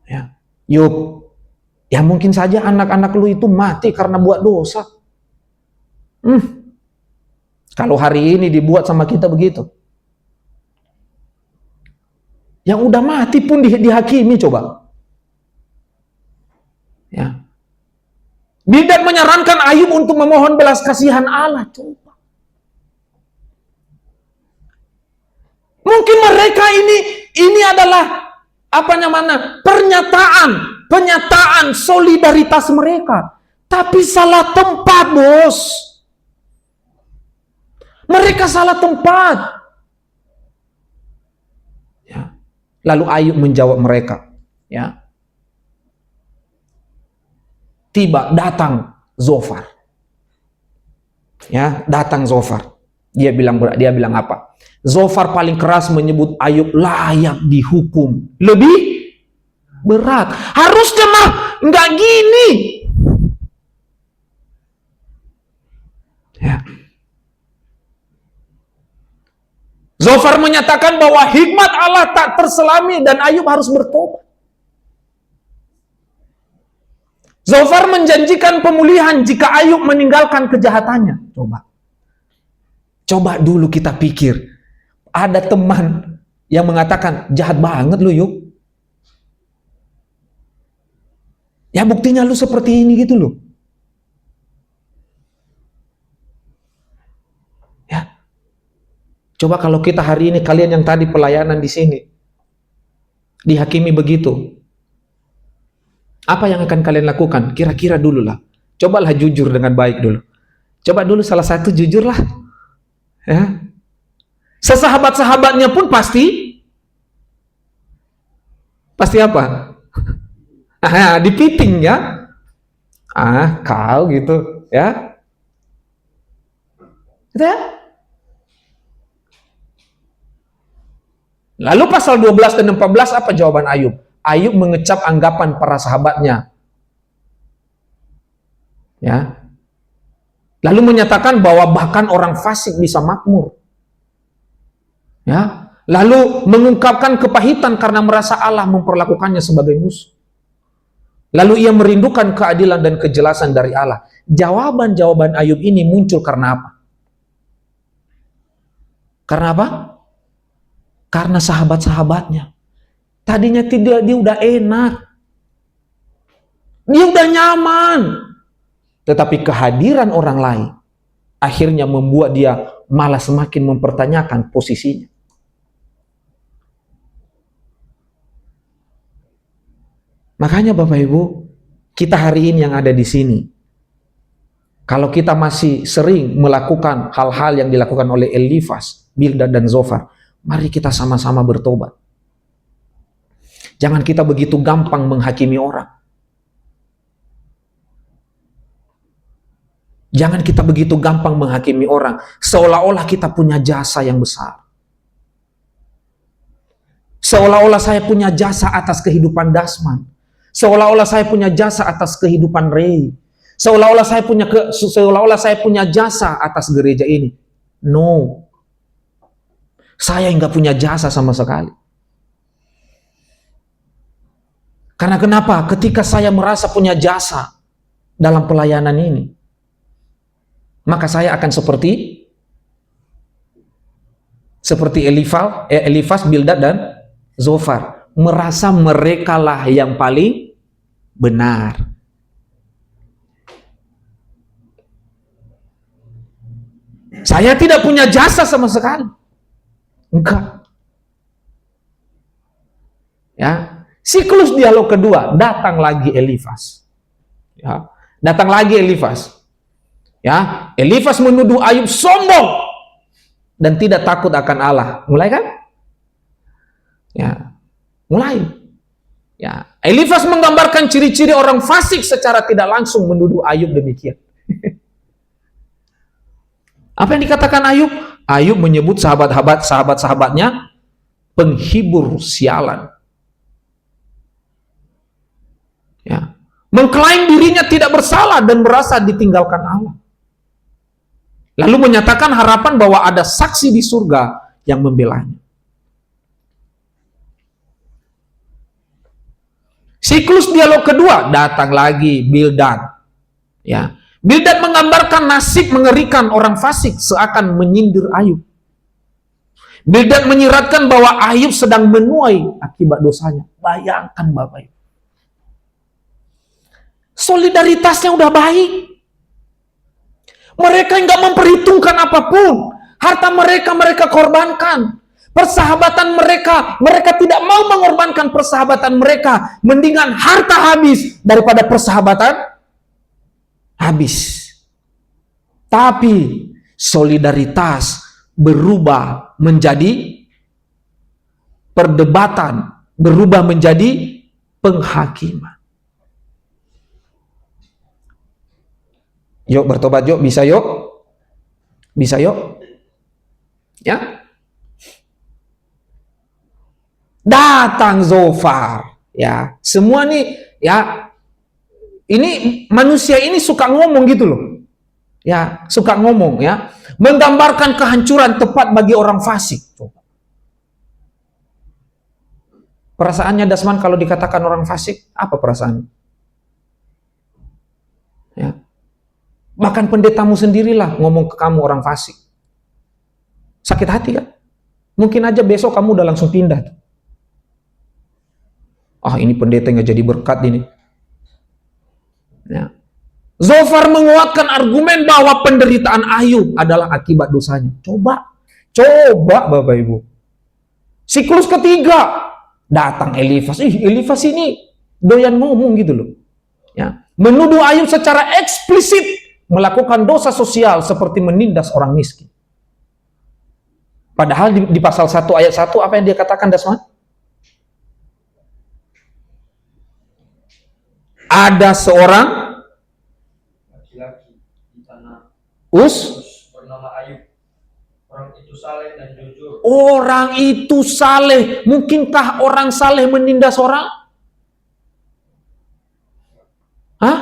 Ya, Yub, ya mungkin saja anak-anak lu itu mati karena buat dosa. Kalau hari ini dibuat sama kita begitu. Yang udah mati pun dihakimi, coba. Ya. Bildad menyarankan Ayub untuk memohon belas kasihan Allah, coba. Mungkin mereka ini adalah pernyataan solidaritas mereka, tapi salah tempat, bos. Mereka salah tempat. Ya. Lalu Ayub menjawab mereka, ya. Datang Zofar. Ya, datang Zofar. Dia bilang apa? Zofar paling keras menyebut Ayub layak dihukum. Lebih berat. Harusnya mah nggak gini. Ya. Zofar menyatakan bahwa hikmat Allah tak terselami dan Ayub harus bertobat. Zofar menjanjikan pemulihan jika Ayub meninggalkan kejahatannya. Coba dulu kita pikir. Ada teman yang mengatakan, jahat banget lu Yub. Ya buktinya lu seperti ini gitu loh. Ya. Coba kalau kita hari ini, kalian yang tadi pelayanan di sini, dihakimi begitu. Apa yang akan kalian lakukan? Kira-kira dulu lah. Cobalah jujur dengan baik dulu. Coba dulu salah satu jujurlah. Ya. Sesahabat-sahabatnya pun pasti apa? Dipiting ya. Kau gitu ya. Gitu ya. Lalu pasal 12 dan 14 apa jawaban Ayub? Ayub mengecap anggapan para sahabatnya. Ya. Lalu menyatakan bahwa bahkan orang fasik bisa makmur. Ya. Lalu mengungkapkan kepahitan karena merasa Allah memperlakukannya sebagai musuh. Lalu ia merindukan keadilan dan kejelasan dari Allah. Jawaban-jawaban Ayub ini muncul karena apa? Karena apa? Karena sahabat-sahabatnya. Tadinya dia udah enak. Dia udah nyaman. Tetapi kehadiran orang lain akhirnya membuat dia malah semakin mempertanyakan posisinya. Makanya Bapak Ibu, kita hari ini yang ada di sini, kalau kita masih sering melakukan hal-hal yang dilakukan oleh Elifas, Bildad dan Zofar, mari kita sama-sama bertobat. Jangan kita begitu gampang menghakimi orang. Jangan kita begitu gampang menghakimi orang, seolah-olah kita punya jasa yang besar. Seolah-olah saya punya jasa atas kehidupan Dasman. Seolah-olah saya punya jasa atas kehidupan Ray. Seolah-olah saya punya jasa atas gereja ini. No. Saya nggak punya jasa sama sekali. Karena kenapa? Ketika saya merasa punya jasa dalam pelayanan ini, maka saya akan seperti Elifas, Bildad, dan Zofar. Merasa merekalah yang paling benar. Saya tidak punya jasa sama sekali. Enggak. Ya, Siklus dialog kedua, datang lagi Elifas. Ya, datang lagi Elifas. Ya, Elifas menuduh Ayub sombong dan tidak takut akan Allah. Mulai kan? Ya, mulai. Ya, Elifas menggambarkan ciri-ciri orang fasik secara tidak langsung menuduh Ayub demikian. Apa yang dikatakan Ayub? Ayub menyebut sahabat-sahabatnya penghibur sialan. Ya, mengklaim dirinya tidak bersalah dan merasa ditinggalkan Allah. Lalu menyatakan harapan bahwa ada saksi di surga yang membelanya. Siklus dialog kedua, datang lagi Bildad. Ya, Bildad menggambarkan nasib mengerikan orang fasik seakan menyindir Ayub. Bildad menyiratkan bahwa Ayub sedang menuai akibat dosanya. Bayangkan Bapak Ibu. Solidaritasnya udah baik. Mereka nggak memperhitungkan apapun. Harta mereka korbankan. Persahabatan mereka tidak mau mengorbankan persahabatan mereka. Mendingan harta habis daripada persahabatan habis. Tapi solidaritas berubah menjadi perdebatan, berubah menjadi penghakiman. Yuk bertobat yuk, bisa yuk. Bisa yuk. Ya. Datang Zofar, ya. Semua nih ya, ini manusia ini suka ngomong gitu loh. Ya, suka ngomong ya. Menggambarkan kehancuran tepat bagi orang fasik. Perasaannya Dasman kalau dikatakan orang fasik, apa perasaan? Ya. Bahkan pendetamu sendirilah ngomong ke kamu orang fasik. Sakit hati kan? Mungkin aja besok kamu udah langsung pindah. Ah, ini pendeta nggak jadi berkat ini. Ya. Zofar menguatkan argumen bahwa penderitaan Ayub adalah akibat dosanya. Coba Bapak Ibu. Siklus ketiga, datang Elifas. Elifas ini doyan ngomong gitu loh. Ya. Menuduh Ayub secara eksplisit melakukan dosa sosial seperti menindas orang miskin. Padahal di pasal 1 ayat 1 apa yang dia katakan Dasman? Ada seorang laki-laki di tanah Uz bernama Ayub. Orang itu saleh dan jujur. Orang itu saleh. Mungkinkah orang saleh menindas orang? Hah?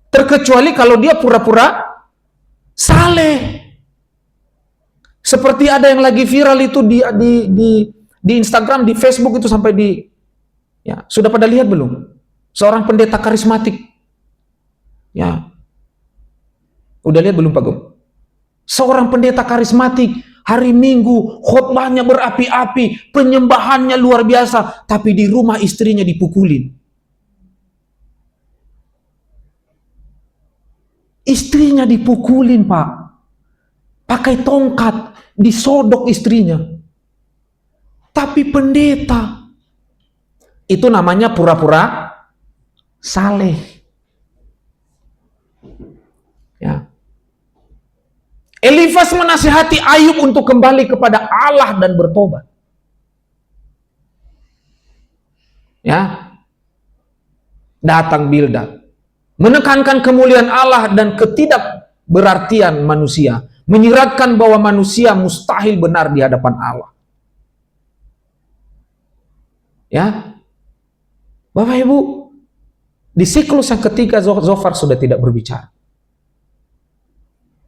Terkecuali kalau dia pura-pura saleh. Seperti ada yang lagi viral itu di Instagram, di Facebook itu sampai ya, sudah pada lihat belum? Seorang pendeta karismatik. Ya. Udah lihat belum Pak Gom? Seorang pendeta karismatik, hari Minggu khotbahnya berapi-api, penyembahannya luar biasa, tapi di rumah istrinya dipukulin. Istrinya dipukulin, Pak. Pakai tongkat, disodok istrinya. Tapi pendeta, itu namanya pura-pura saleh. Ya. Elifas menasihati Ayub untuk kembali kepada Allah dan bertobat. Ya. Datang Bildad. Menekankan kemuliaan Allah dan ketidakberartian manusia, menyiratkan bahwa manusia mustahil benar di hadapan Allah. Ya, Bapak Ibu, di siklus yang ketiga Zofar sudah tidak berbicara.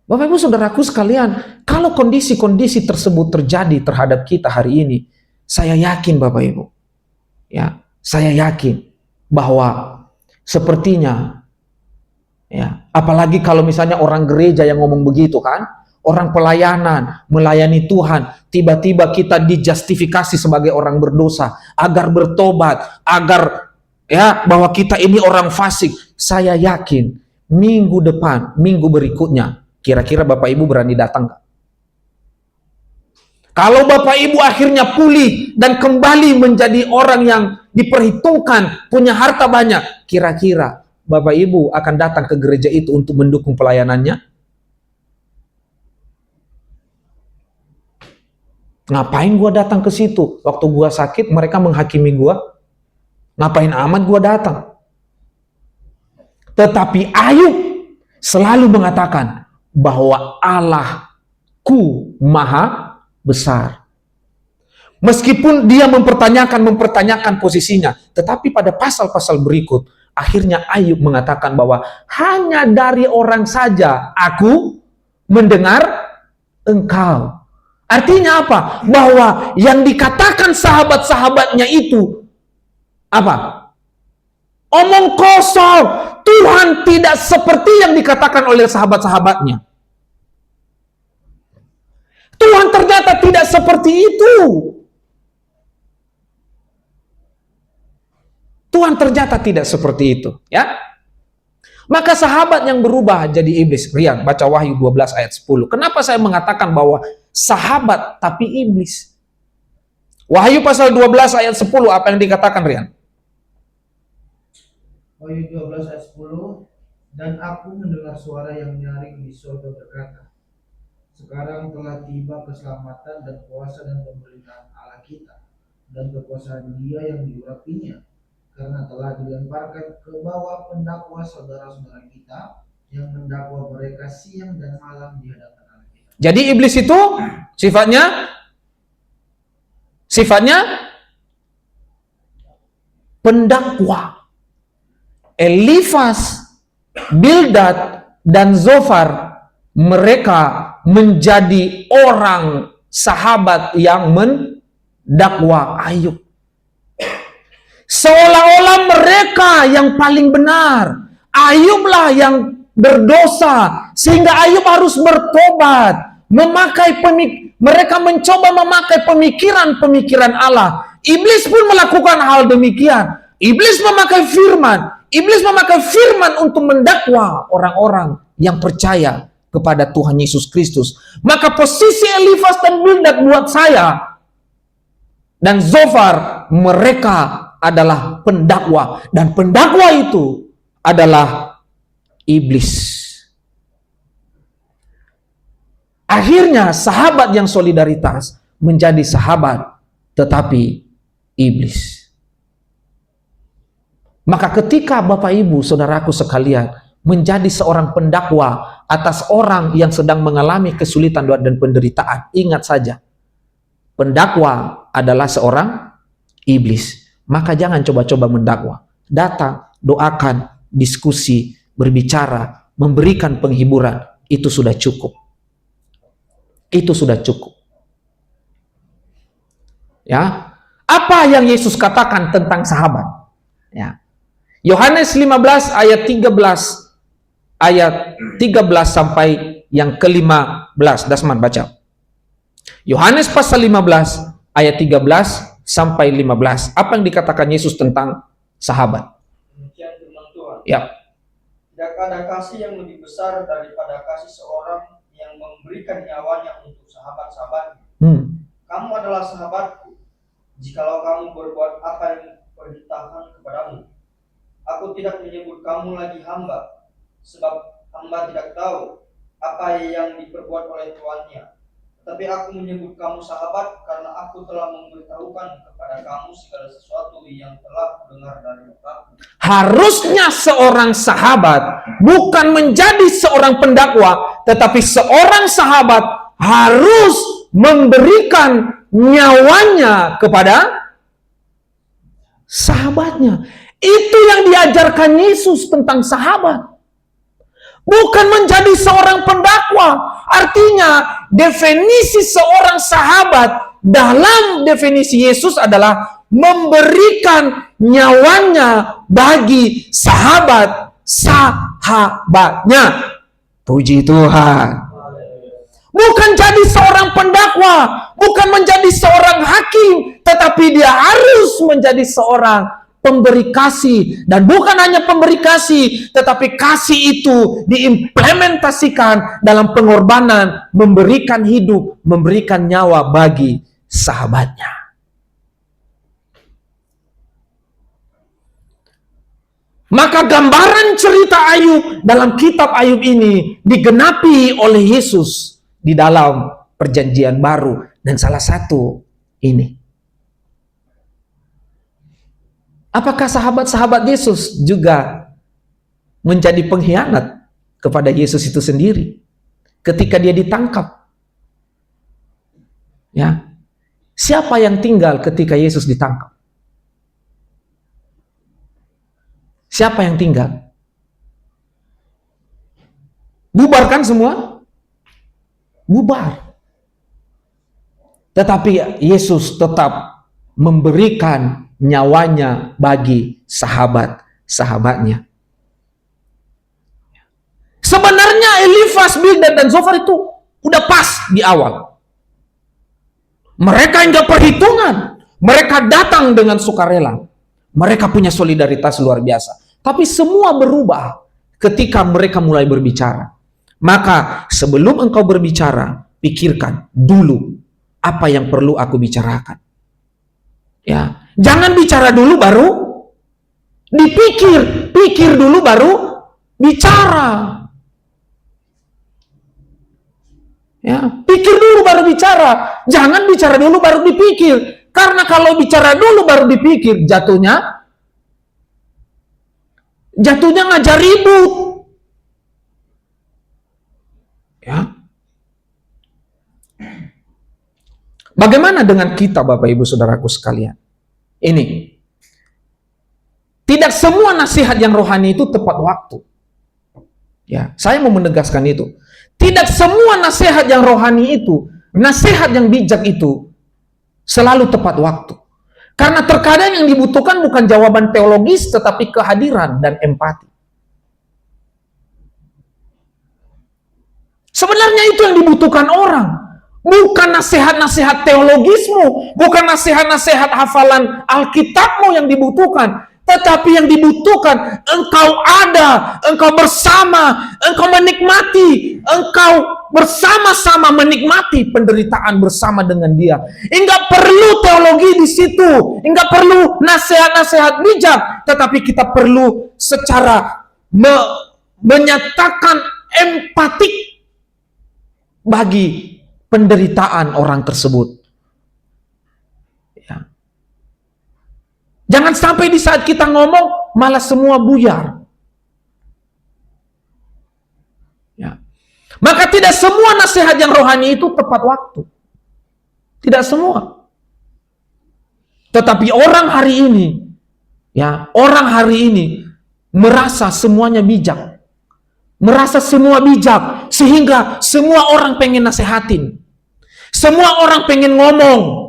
Bapak Ibu saudaraku sekalian, kalau kondisi-kondisi tersebut terjadi terhadap kita hari ini, saya yakin Bapak Ibu, ya, saya yakin bahwa sepertinya, ya, apalagi kalau misalnya orang gereja yang ngomong begitu kan, orang pelayanan, melayani Tuhan, tiba-tiba kita dijustifikasi sebagai orang berdosa, agar bertobat, agar ya bahwa kita ini orang fasik. Saya yakin minggu depan, minggu berikutnya, kira-kira Bapak Ibu berani datang nggak? Kalau Bapak Ibu akhirnya pulih dan kembali menjadi orang yang diperhitungkan, punya harta banyak, kira-kira Bapak Ibu akan datang ke gereja itu untuk mendukung pelayanannya? Ngapain gua datang ke situ? Waktu gua sakit, mereka menghakimi gua. Ngapain amat gua datang? Tetapi Ayub selalu mengatakan bahwa Allahku maha besar. Meskipun dia mempertanyakan posisinya, tetapi pada pasal-pasal berikut, akhirnya Ayub mengatakan bahwa hanya dari orang saja aku mendengar engkau. Artinya apa? Bahwa yang dikatakan sahabat-sahabatnya itu apa? Omong kosong. Tuhan tidak seperti yang dikatakan oleh sahabat-sahabatnya. Tuhan ternyata tidak seperti itu. Tuhan ternyata tidak seperti itu, ya. Maka sahabat yang berubah jadi iblis. Rian, baca Wahyu 12 ayat 10. Kenapa saya mengatakan bahwa sahabat tapi iblis? Wahyu pasal 12 ayat 10, apa yang dikatakan, Rian? Wahyu 12 ayat 10, dan aku mendengar suara yang nyaring di surga berkata, sekarang telah tiba keselamatan dan kuasa dan pemerintahan Allah kita, dan kekuasaan Dia yang diurapinya, karena telah dilemparkan ke bawah pendakwa saudara-saudara kita yang mendakwa mereka siang dan malam di hadapan Allah kita. Jadi iblis itu sifatnya pendakwa. Elifas, Bildad, dan Zofar, mereka menjadi orang sahabat yang mendakwa Ayub. Seolah-olah mereka yang paling benar. Ayublah yang berdosa, sehingga Ayub harus bertobat. Mereka mencoba memakai pemikiran-pemikiran Allah. Iblis pun melakukan hal demikian. Iblis memakai firman untuk mendakwa orang-orang yang percaya kepada Tuhan Yesus Kristus. Maka posisi Elifas dan Bildad buat saya dan Zofar, mereka adalah pendakwa, dan pendakwa itu adalah iblis. Akhirnya sahabat yang solidaritas menjadi sahabat tetapi iblis. Maka ketika Bapak Ibu Saudaraku sekalian menjadi seorang pendakwa atas orang yang sedang mengalami kesulitan dan penderitaan, ingat saja, pendakwa adalah seorang iblis. Maka jangan coba-coba mendakwa. Datang, doakan, diskusi, berbicara, memberikan penghiburan, itu sudah cukup. Itu sudah cukup. Ya. Apa yang Yesus katakan tentang sahabat? Ya. Yohanes 15 ayat 13 sampai yang ke-15. Dasman baca. Yohanes pasal 15 ayat 13 sampai 15. Apa yang dikatakan Yesus tentang sahabat? Demikian firman Tuhan. Ya. Tidak ada kasih yang lebih besar daripada kasih seorang yang memberikan nyawanya untuk sahabat-sahabatnya. Kamu adalah sahabatku, jikalau kamu berbuat apa yang perintahkan kepadamu. Aku tidak menyebut kamu lagi hamba, sebab hamba tidak tahu apa yang diperbuat oleh tuannya. Tetapi aku menyebut kamu sahabat, karena aku telah memberitahukan kepada kamu segala sesuatu yang telah kudengar dari Bapa. Harusnya seorang sahabat bukan menjadi seorang pendakwa, tetapi seorang sahabat harus memberikan nyawanya kepada sahabatnya. Itu yang diajarkan Yesus tentang sahabat. Bukan menjadi seorang pendakwa. Artinya, definisi seorang sahabat dalam definisi Yesus adalah memberikan nyawanya bagi sahabatnya. Puji Tuhan. Bukan jadi seorang pendakwa, bukan menjadi seorang hakim, tetapi dia harus menjadi seorang pemberi kasih. Dan bukan hanya pemberi kasih, tetapi kasih itu diimplementasikan dalam pengorbanan, memberikan hidup, memberikan nyawa bagi sahabatnya. Maka gambaran cerita Ayub dalam kitab Ayub ini digenapi oleh Yesus di dalam perjanjian baru. Dan salah satu ini. Apakah sahabat-sahabat Yesus juga menjadi pengkhianat kepada Yesus itu sendiri ketika dia ditangkap? Ya. Siapa yang tinggal ketika Yesus ditangkap? Siapa yang tinggal? Bubarkan semua? Bubar. Tetapi Yesus tetap memberikan nyawanya bagi sahabat-sahabatnya. Sebenarnya Elifas, Bildad, dan Zofar itu udah pas di awal. Mereka enggak perhitungan. Mereka datang dengan sukarela. Mereka punya solidaritas luar biasa. Tapi semua berubah ketika mereka mulai berbicara. Maka sebelum engkau berbicara, pikirkan dulu apa yang perlu aku bicarakan. Ya, jangan bicara dulu baru dipikir, pikir dulu baru bicara. Ya, pikir dulu baru bicara. Jangan bicara dulu baru dipikir. Karena kalau bicara dulu baru dipikir, jatuhnya ngajak ribut. Ya. Bagaimana dengan kita, Bapak Ibu Saudaraku sekalian? Ini. Tidak semua nasihat yang rohani itu tepat waktu. Ya, saya mau menegaskan itu. Tidak semua nasihat yang rohani itu, nasihat yang bijak itu selalu tepat waktu. Karena terkadang yang dibutuhkan bukan jawaban teologis, tetapi kehadiran dan empati. Sebenarnya itu yang dibutuhkan orang. Bukan nasihat-nasihat teologismu, bukan nasihat-nasihat hafalan Alkitabmu yang dibutuhkan. Tetapi yang dibutuhkan, engkau ada, engkau bersama, engkau menikmati, engkau bersama-sama menikmati penderitaan bersama dengan dia. Enggak perlu teologi di situ, enggak perlu nasihat-nasihat bijak, tetapi kita perlu secara menyatakan empatik bagi penderitaan orang tersebut. Jangan sampai di saat kita ngomong malah semua buyar. Ya. Maka tidak semua nasihat yang rohani itu tepat waktu. Tidak semua. Tetapi orang hari ini, ya, orang hari ini merasa semuanya bijak. Merasa semua bijak sehingga semua orang pengen nasihatin. Semua orang pengen ngomong.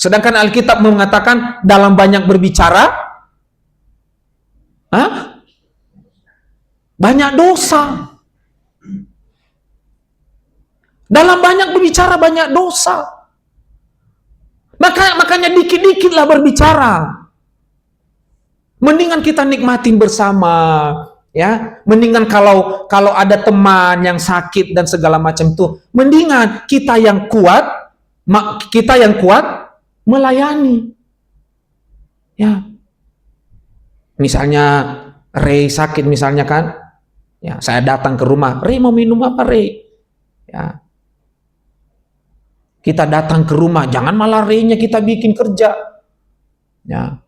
Sedangkan Alkitab mengatakan dalam banyak berbicara, banyak dosa. Dalam banyak berbicara banyak dosa. Makanya dikit-dikitlah berbicara. Mendingan kita nikmatin bersama, ya. Mendingan kalau ada teman yang sakit dan segala macam itu, mendingan kita yang kuat melayani. Ya. Misalnya Ray sakit misalnya kan. Ya, saya datang ke rumah, "Ray mau minum apa, Ray?" Ya. Kita datang ke rumah, jangan malah Ray-nya kita bikin kerja. Ya.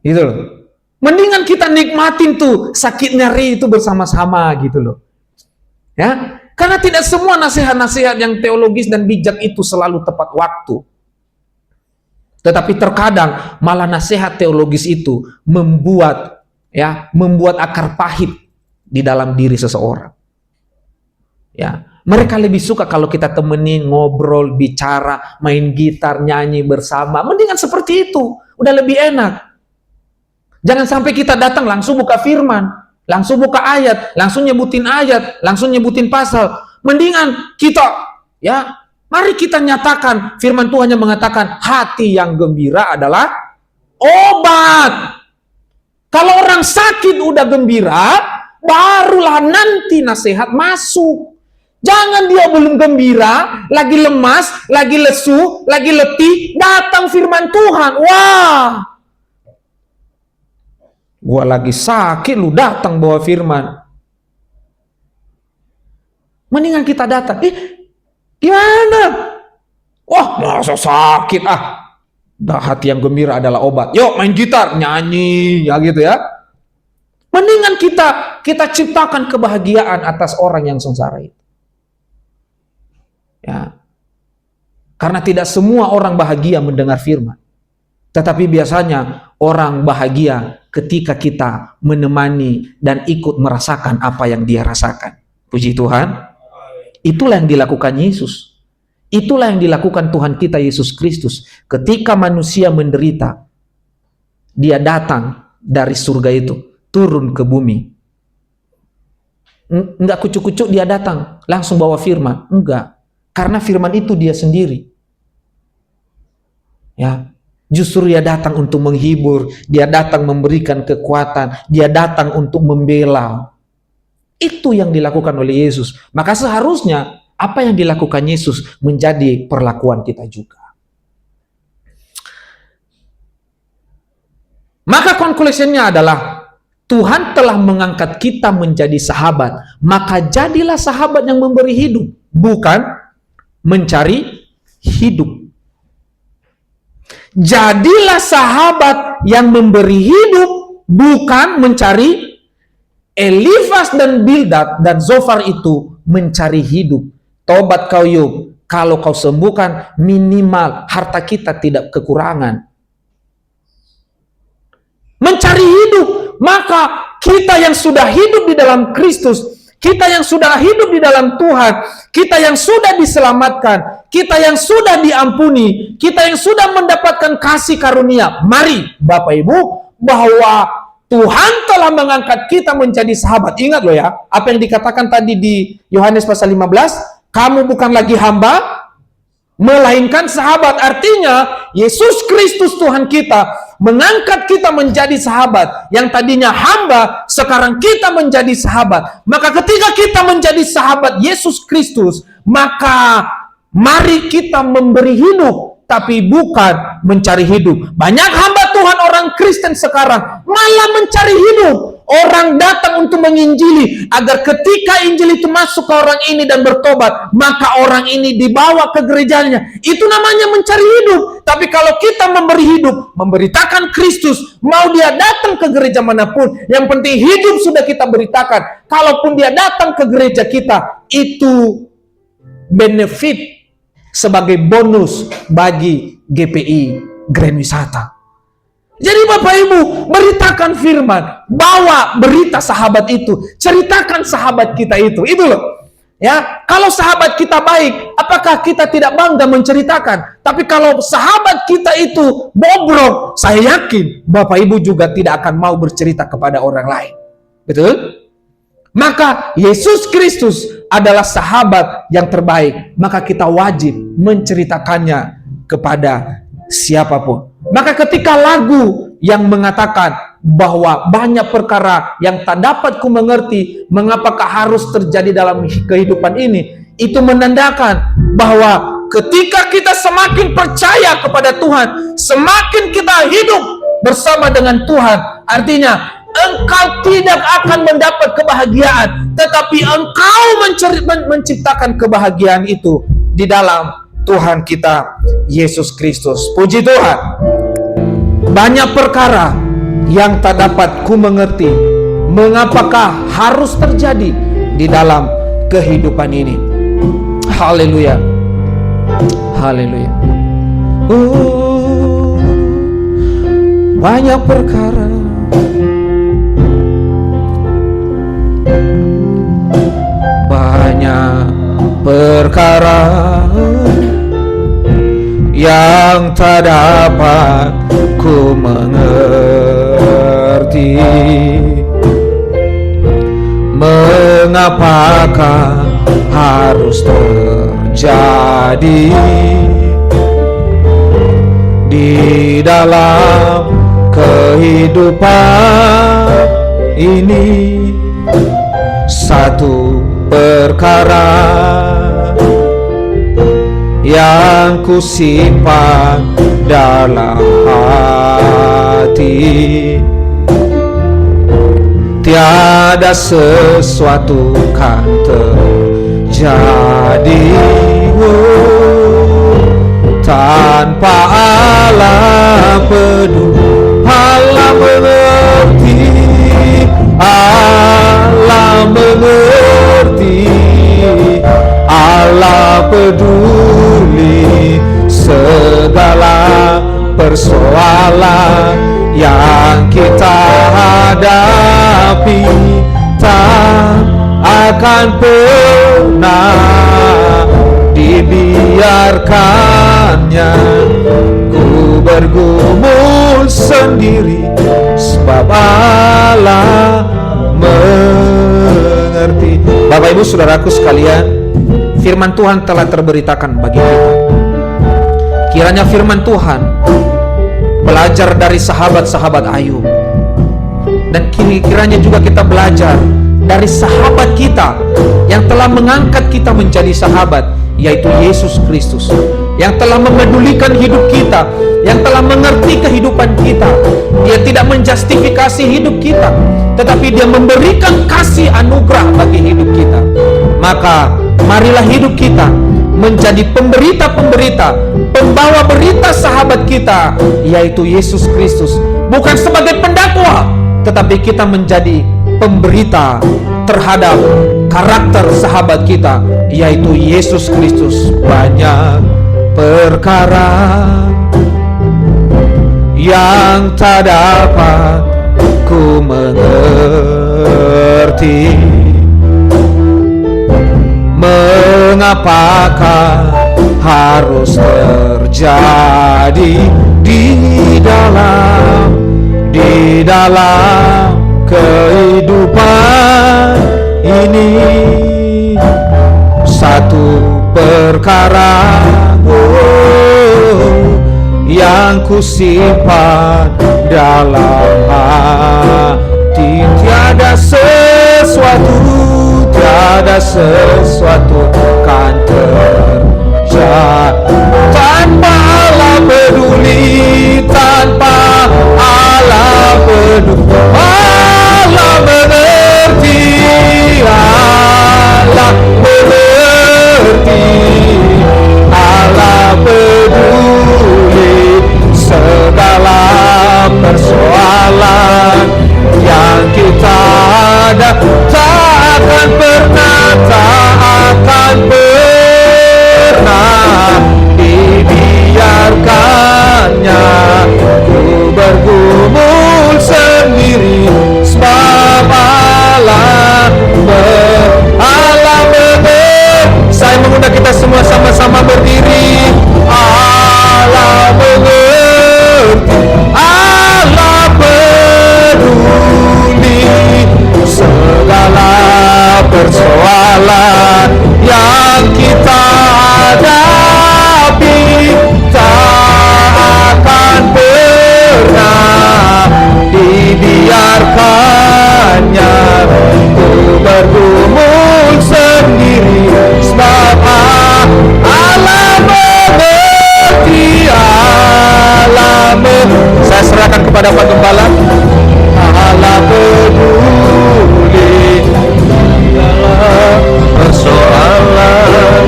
Gitu loh. Mendingan kita nikmatin tuh sakitnya Ray itu bersama-sama gitu loh. Ya. Karena tidak semua nasihat-nasihat yang teologis dan bijak itu selalu tepat waktu. Tetapi terkadang malah nasihat teologis itu membuat akar pahit di dalam diri seseorang. Ya, mereka lebih suka kalau kita temenin, ngobrol, bicara, main gitar, nyanyi bersama. Mendingan seperti itu, udah lebih enak. Jangan sampai kita datang langsung buka firman, langsung buka ayat, langsung nyebutin pasal. Mendingan kita Mari kita nyatakan, firman Tuhan yang mengatakan hati yang gembira adalah obat. Kalau orang sakit udah gembira, barulah nanti nasihat masuk. Jangan dia belum gembira, lagi lemas, lagi lesu, lagi letih, datang firman Tuhan. Wah, gua lagi sakit, lu datang bawa firman. Mendingan kita datang. Gimana? Wah, masa sakit hati yang gembira adalah obat. Yuk main gitar, nyanyi, ya gitu ya. Mendingan kita ciptakan kebahagiaan atas orang yang sengsara itu. Ya. Karena tidak semua orang bahagia mendengar firman. Tetapi biasanya orang bahagia ketika kita menemani dan ikut merasakan apa yang dia rasakan. Puji Tuhan. Itulah yang dilakukan Yesus. Itulah yang dilakukan Tuhan kita Yesus Kristus. Ketika manusia menderita, dia datang dari surga itu, turun ke bumi. Enggak kucuk-kucuk dia datang, langsung bawa firman. Enggak. Karena firman itu dia sendiri. Ya, justru dia datang untuk menghibur, dia datang memberikan kekuatan, dia datang untuk membela. Itu yang dilakukan oleh Yesus. Maka seharusnya apa yang dilakukan Yesus menjadi perlakuan kita juga. Maka conclusion-nya adalah Tuhan telah mengangkat kita menjadi sahabat. Maka jadilah sahabat yang memberi hidup, bukan mencari hidup. Jadilah sahabat yang memberi hidup, bukan mencari. Elifas dan Bildad dan Zofar itu mencari hidup. Tobat kau Yub, kalau kau sembuhkan, minimal harta kita tidak kekurangan. Mencari hidup, maka kita yang sudah hidup di dalam Kristus, kita yang sudah hidup di dalam Tuhan, kita yang sudah diselamatkan, kita yang sudah diampuni, kita yang sudah mendapatkan kasih karunia. Mari Bapak Ibu, bahwa Tuhan telah mengangkat kita menjadi sahabat. Ingat loh ya, apa yang dikatakan tadi di Yohanes pasal 15, kamu bukan lagi hamba, melainkan sahabat. Artinya, Yesus Kristus Tuhan kita mengangkat kita menjadi sahabat. Yang tadinya hamba, sekarang kita menjadi sahabat. Maka ketika kita menjadi sahabat Yesus Kristus, maka mari kita memberi hidup, tapi bukan mencari hidup. Banyak hamba Tuhan orang Kristen sekarang malah mencari hidup. Orang datang untuk menginjili agar ketika Injil itu masuk ke orang ini dan bertobat, maka orang ini dibawa ke gerejanya. Itu namanya mencari hidup. Tapi kalau kita memberi hidup, memberitakan Kristus, mau dia datang ke gereja manapun, yang penting hidup sudah kita beritakan. Kalaupun dia datang ke gereja kita, itu benefit sebagai bonus bagi GPI Grand Wisata. Jadi Bapak Ibu, beritakan firman, bawa berita sahabat itu, ceritakan sahabat kita itu loh. Ya, kalau sahabat kita baik, apakah kita tidak bangga menceritakan? Tapi kalau sahabat kita itu bobrok, saya yakin Bapak Ibu juga tidak akan mau bercerita kepada orang lain. Betul? Maka Yesus Kristus adalah sahabat yang terbaik. Maka kita wajib menceritakannya kepada siapapun. Maka ketika lagu yang mengatakan bahwa banyak perkara yang tak dapat ku mengerti, mengapakah harus terjadi dalam kehidupan ini, itu menandakan bahwa ketika kita semakin percaya kepada Tuhan, semakin kita hidup bersama dengan Tuhan, artinya engkau tidak akan mendapat kebahagiaan, tetapi engkau menciptakan kebahagiaan itu di dalam Tuhan kita Yesus Kristus. Puji Tuhan. Banyak perkara yang tak dapat ku mengerti, mengapakah harus terjadi di dalam kehidupan ini. Haleluya. Haleluya. Banyak perkara yang tak dapat ku mengerti, mengapakah harus terjadi terjadi di dalam kehidupan ini. Satu perkara yang kusimpan dalam hati, tiada sesuatu kan terjadi tanpa Allah peduli. Allah mengerti, Allah mengerti, Allah peduli segala persoalan yang kita hadapi. Tak akan pernah dibiarkannya ku bergumul sendiri, sebab Allah mengerti. Bapak Ibu Saudaraku sekalian, firman Tuhan telah terberitakan bagi kita. Kiranya firman Tuhan belajar dari sahabat-sahabat Ayub, dan kiranya juga kita belajar dari sahabat kita yang telah mengangkat kita menjadi sahabat, yaitu Yesus Kristus, yang telah memedulikan hidup kita, yang telah mengerti kehidupan kita. Dia tidak menjustifikasi hidup kita, tetapi dia memberikan kasih anugerah bagi hidup kita. Maka marilah hidup kita menjadi pemberita-pemberita, pembawa berita sahabat kita, yaitu Yesus Kristus. Bukan sebagai pendakwa, tetapi kita menjadi pemberita terhadap karakter sahabat kita, yaitu Yesus Kristus. Banyak perkara yang tak dapat ku mengerti, mengapakah harus terjadi di dalam kehidupan ini. Satu perkara yang kusimpan dalam hati, tiada sesuatu kan terjadi tanpa Allah peduli, tanpa Allah peduli. Allah mengerti, Allah mengerti, Allah peduli segala persoalan yang kita ada. Tak akan pernah dibiarkannya ku bergumul sendiri, sebab Allah mengerti. Saya mengundang kita semua sama-sama berdiri. Allah mengerti, Allah peduli segala persoalan yang kita hadapi. Tak akan pernah dibiarkannya ku bergumul sendiri, sebab Allah mengerti, Allah mengerti. Saya serahkan kepada Pak Gembala. Allah peduli segala persoalan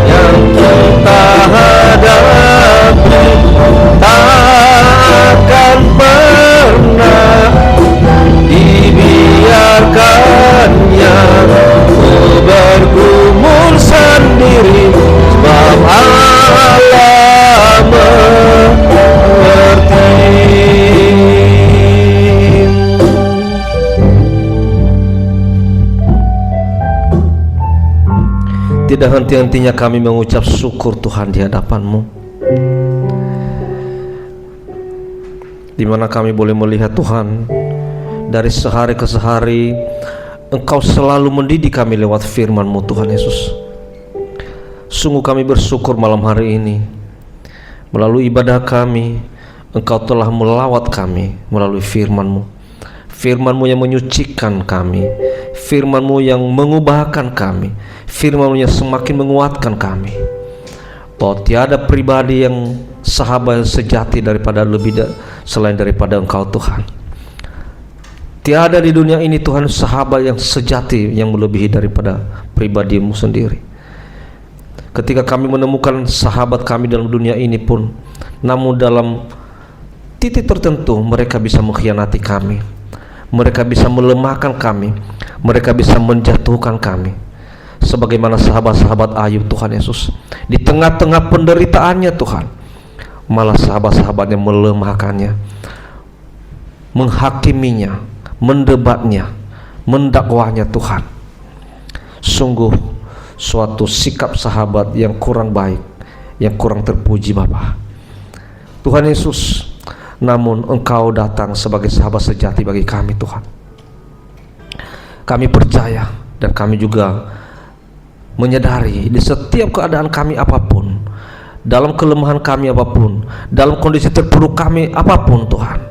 yang kita hadapi. Tak akan pernah dibiarkannya ku bergumul sendiri, sebab Allah mengerti. Tidak henti-hentinya kami mengucap syukur Tuhan di hadapan-Mu, di mana kami boleh melihat Tuhan dari sehari ke sehari Engkau selalu mendidik kami lewat firman-Mu Tuhan Yesus. Sungguh kami bersyukur malam hari ini, melalui ibadah kami, Engkau telah melawat kami melalui firman-Mu. Firman-Mu yang menyucikan kami, firman-Mu yang mengubahkan kami, firman-Mu yang semakin menguatkan kami, bahwa tiada pribadi yang sahabat sejati selain daripada Engkau Tuhan. Tiada di dunia ini Tuhan sahabat yang sejati yang melebihi daripada pribadi-Mu sendiri. Ketika kami menemukan sahabat kami dalam dunia ini pun, namun dalam titik tertentu mereka bisa mengkhianati kami, mereka bisa melemahkan kami, mereka bisa menjatuhkan kami. Sebagaimana sahabat-sahabat Ayub Tuhan Yesus, di tengah-tengah penderitaannya Tuhan, malah sahabat-sahabatnya melemahkannya, menghakiminya, mendebatnya, mendakwahnya Tuhan. Sungguh suatu sikap sahabat yang kurang baik, yang kurang terpuji Bapa. Tuhan Yesus, namun Engkau datang sebagai sahabat sejati bagi kami Tuhan. Kami percaya dan kami juga menyadari di setiap keadaan kami apapun, dalam kelemahan kami apapun, dalam kondisi terpuruk kami apapun Tuhan,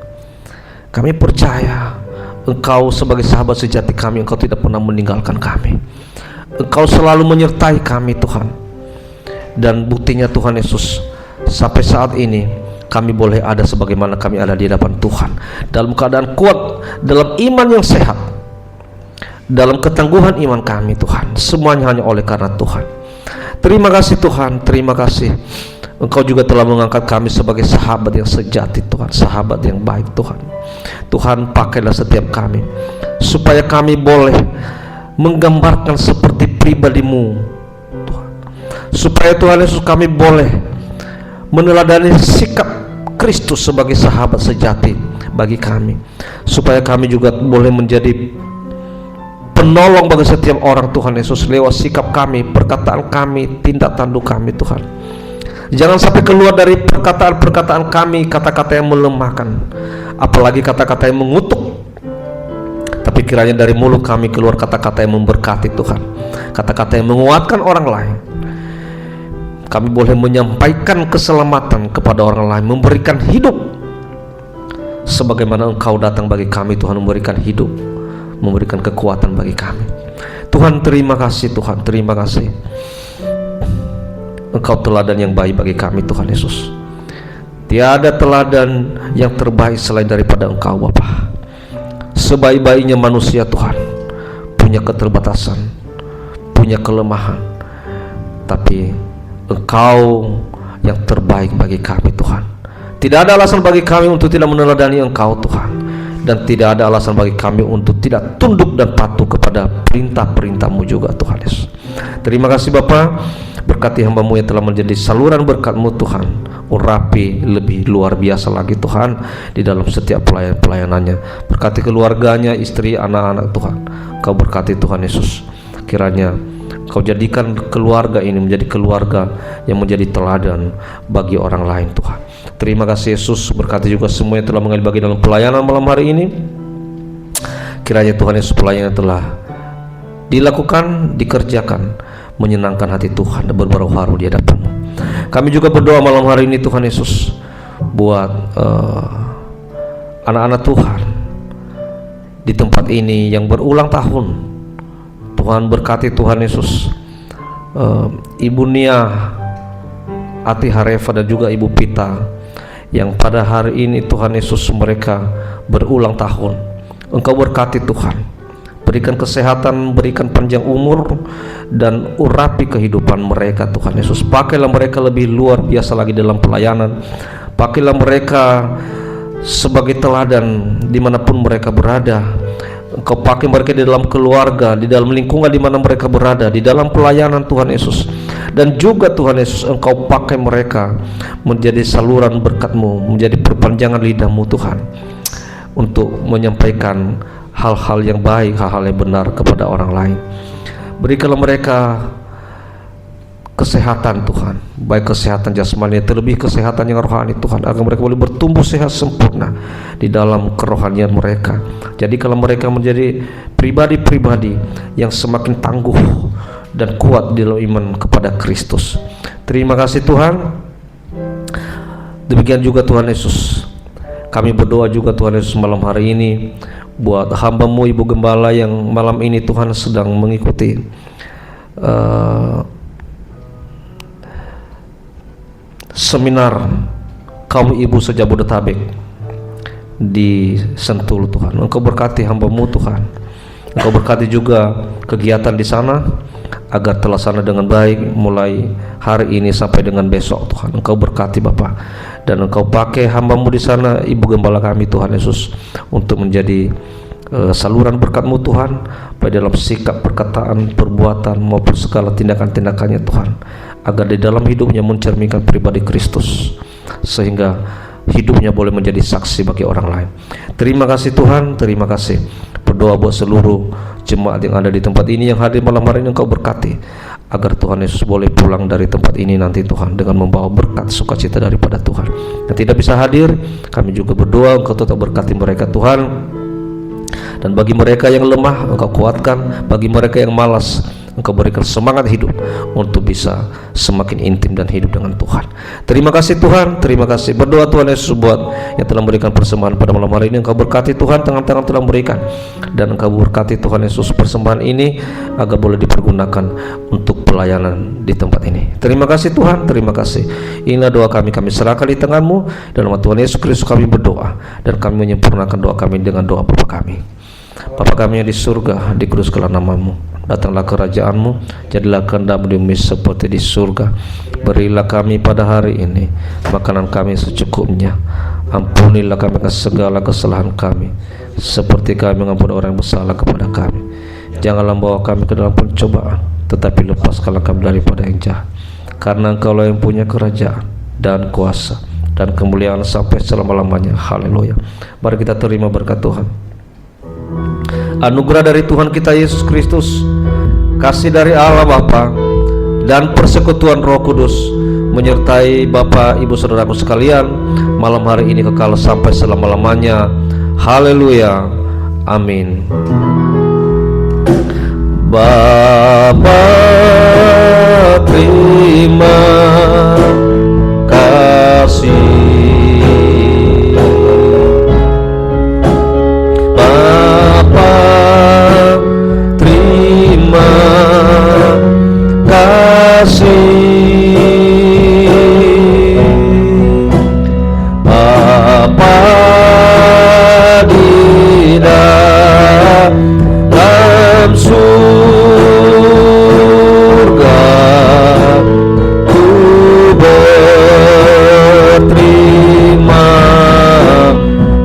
kami percaya Engkau sebagai sahabat sejati kami, Engkau tidak pernah meninggalkan kami. Engkau selalu menyertai kami Tuhan. Dan buktinya Tuhan Yesus, sampai saat ini kami boleh ada sebagaimana kami ada di hadapan Tuhan, dalam keadaan kuat, dalam iman yang sehat, dalam ketangguhan iman kami Tuhan. Semuanya hanya oleh karena Tuhan. Terima kasih Tuhan, terima kasih. Engkau juga telah mengangkat kami sebagai sahabat yang sejati Tuhan, sahabat yang baik Tuhan. Tuhan, pakailah setiap kami supaya kami boleh menggambarkan seperti pribadi-Mu Tuhan, supaya Tuhan Yesus kami boleh meneladani sikap Kristus sebagai sahabat sejati bagi kami, supaya kami juga boleh menjadi penolong bagi setiap orang Tuhan Yesus lewat sikap kami, perkataan kami, tindak tanduk kami Tuhan. Jangan sampai keluar dari perkataan-perkataan kami kata-kata yang melemahkan, apalagi kata-kata yang mengutuk, tapi kiranya dari mulut kami keluar kata-kata yang memberkati Tuhan, kata-kata yang menguatkan orang lain. Kami boleh menyampaikan keselamatan kepada orang lain, memberikan hidup sebagaimana Engkau datang bagi kami Tuhan, memberikan hidup, memberikan kekuatan bagi kami. Tuhan, terima kasih Tuhan, terima kasih. Engkau teladan yang baik bagi kami Tuhan Yesus. Tiada teladan yang terbaik selain daripada Engkau Bapa. Sebaik-baiknya manusia Tuhan punya keterbatasan, punya kelemahan, tapi Engkau yang terbaik bagi kami Tuhan. Tidak ada alasan bagi kami untuk tidak meneladani Engkau Tuhan, dan tidak ada alasan bagi kami untuk tidak tunduk dan patuh kepada perintah-perintah-Mu juga Tuhan Yesus. Terima kasih Bapa, berkati hamba-Mu yang telah menjadi saluran berkat-Mu Tuhan. Urapi lebih luar biasa lagi Tuhan di dalam setiap pelayanannya. Berkati keluarganya, istri, anak-anak Tuhan. Kau berkati Tuhan Yesus. Kiranya Kau jadikan keluarga ini menjadi keluarga yang menjadi teladan bagi orang lain Tuhan. Terima kasih Yesus. Berkati juga semua yang telah mengambil bagi dalam pelayanan malam hari ini. Kiranya Tuhan Yesus pelayanan telah dilakukan, dikerjakan, menyenangkan hati Tuhan dan berbau harum di hadapan-Mu. Kami juga berdoa malam hari ini Tuhan Yesus buat anak-anak Tuhan di tempat ini yang berulang tahun. Tuhan berkati Tuhan Yesus, Ibu Nia, Ati Hareva dan juga Ibu Pita yang pada hari ini Tuhan Yesus mereka berulang tahun. Engkau berkati Tuhan, berikan kesehatan, berikan panjang umur, dan urapi kehidupan mereka Tuhan Yesus. Pakailah mereka lebih luar biasa lagi dalam pelayanan. Pakailah mereka sebagai teladan dimanapun mereka berada. Engkau pakai mereka di dalam keluarga, di dalam lingkungan di mana mereka berada, di dalam pelayanan Tuhan Yesus. Dan juga Tuhan Yesus, Engkau pakai mereka menjadi saluran berkat-Mu, menjadi perpanjangan lidah-Mu Tuhan, untuk menyampaikan hal-hal yang baik, hal-hal yang benar kepada orang lain. Berikanlah mereka kesehatan Tuhan, baik kesehatan jasmani, terlebih kesehatan yang rohani Tuhan, agar mereka boleh bertumbuh sehat sempurna di dalam kerohanian mereka. Jadi kalau mereka menjadi pribadi-pribadi yang semakin tangguh dan kuat di dalam iman kepada Kristus. Terima kasih Tuhan. Demikian juga Tuhan Yesus, kami berdoa juga Tuhan Yesus malam hari ini buat hamba-Mu Ibu Gembala yang malam ini Tuhan sedang mengikuti seminar kaum ibu sejabodetabek di Sentul Tuhan. Engkau berkati hamba-Mu Tuhan. Engkau berkati juga kegiatan di sana agar terlaksana dengan baik mulai hari ini sampai dengan besok Tuhan. Engkau berkati Bapa, dan Engkau pakai hamba-Mu di sana, Ibu Gembala kami Tuhan Yesus, untuk menjadi saluran berkat-Mu Tuhan, baik dalam sikap, perkataan, perbuatan maupun segala tindakan-tindakannya Tuhan, agar di dalam hidupnya mencerminkan pribadi Kristus, sehingga hidupnya boleh menjadi saksi bagi orang lain. Terima kasih Tuhan, terima kasih. Berdoa buat seluruh jemaat yang ada di tempat ini, yang hadir malam hari ini, Engkau berkati agar Tuhan Yesus boleh pulang dari tempat ini nanti Tuhan dengan membawa berkat sukacita daripada Tuhan. Yang tidak bisa hadir, kami juga berdoa Engkau tetap berkati mereka Tuhan. Dan bagi mereka yang lemah, Engkau kuatkan. Bagi mereka yang malas, Engkau berikan semangat hidup untuk bisa semakin intim dan hidup dengan Tuhan. Terima kasih Tuhan, terima kasih. Berdoa Tuhan Yesus buat yang telah memberikan persembahan pada malam hari ini. Engkau berkati Tuhan, tangan-tangan telah memberikan, dan Engkau berkati Tuhan Yesus persembahan ini agar boleh dipergunakan untuk pelayanan di tempat ini. Terima kasih Tuhan, terima kasih. Inilah doa kami serahkan di tangan-Mu. Dalam nama Tuhan Yesus Kristus kami berdoa, dan kami menyempurnakan doa kami dengan doa Bapa kami. Bapa kami yang di surga, dikuduskanlah nama-Mu, datanglah kerajaan-Mu, jadilah kehendak-Mu di bumi seperti di surga. Berilah kami pada hari ini makanan kami secukupnya. Ampunilah kami akan segala kesalahan kami, seperti kami mengampuni orang yang bersalah kepada kami. Janganlah bawa kami ke dalam pencobaan, tetapi lepaskanlah kami daripada yang jahat. Karena Engkau-Lah yang punya kerajaan dan kuasa dan kemuliaan sampai selama-lamanya. Haleluya. Mari kita terima berkat Tuhan. Anugerah dari Tuhan kita Yesus Kristus, kasih dari Allah Bapa, dan persekutuan Roh Kudus menyertai Bapak, Ibu, Saudaraku sekalian malam hari ini kekal sampai selama-lamanya. Haleluya. Amin. Bapa, terima kasih. Bapa di dalam surga, ku berterima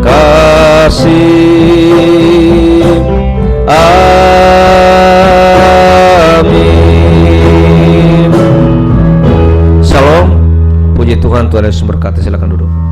kasih. Amin. Shalom. Puji Tuhan, Tuhan Yesus berkati. Silakan duduk.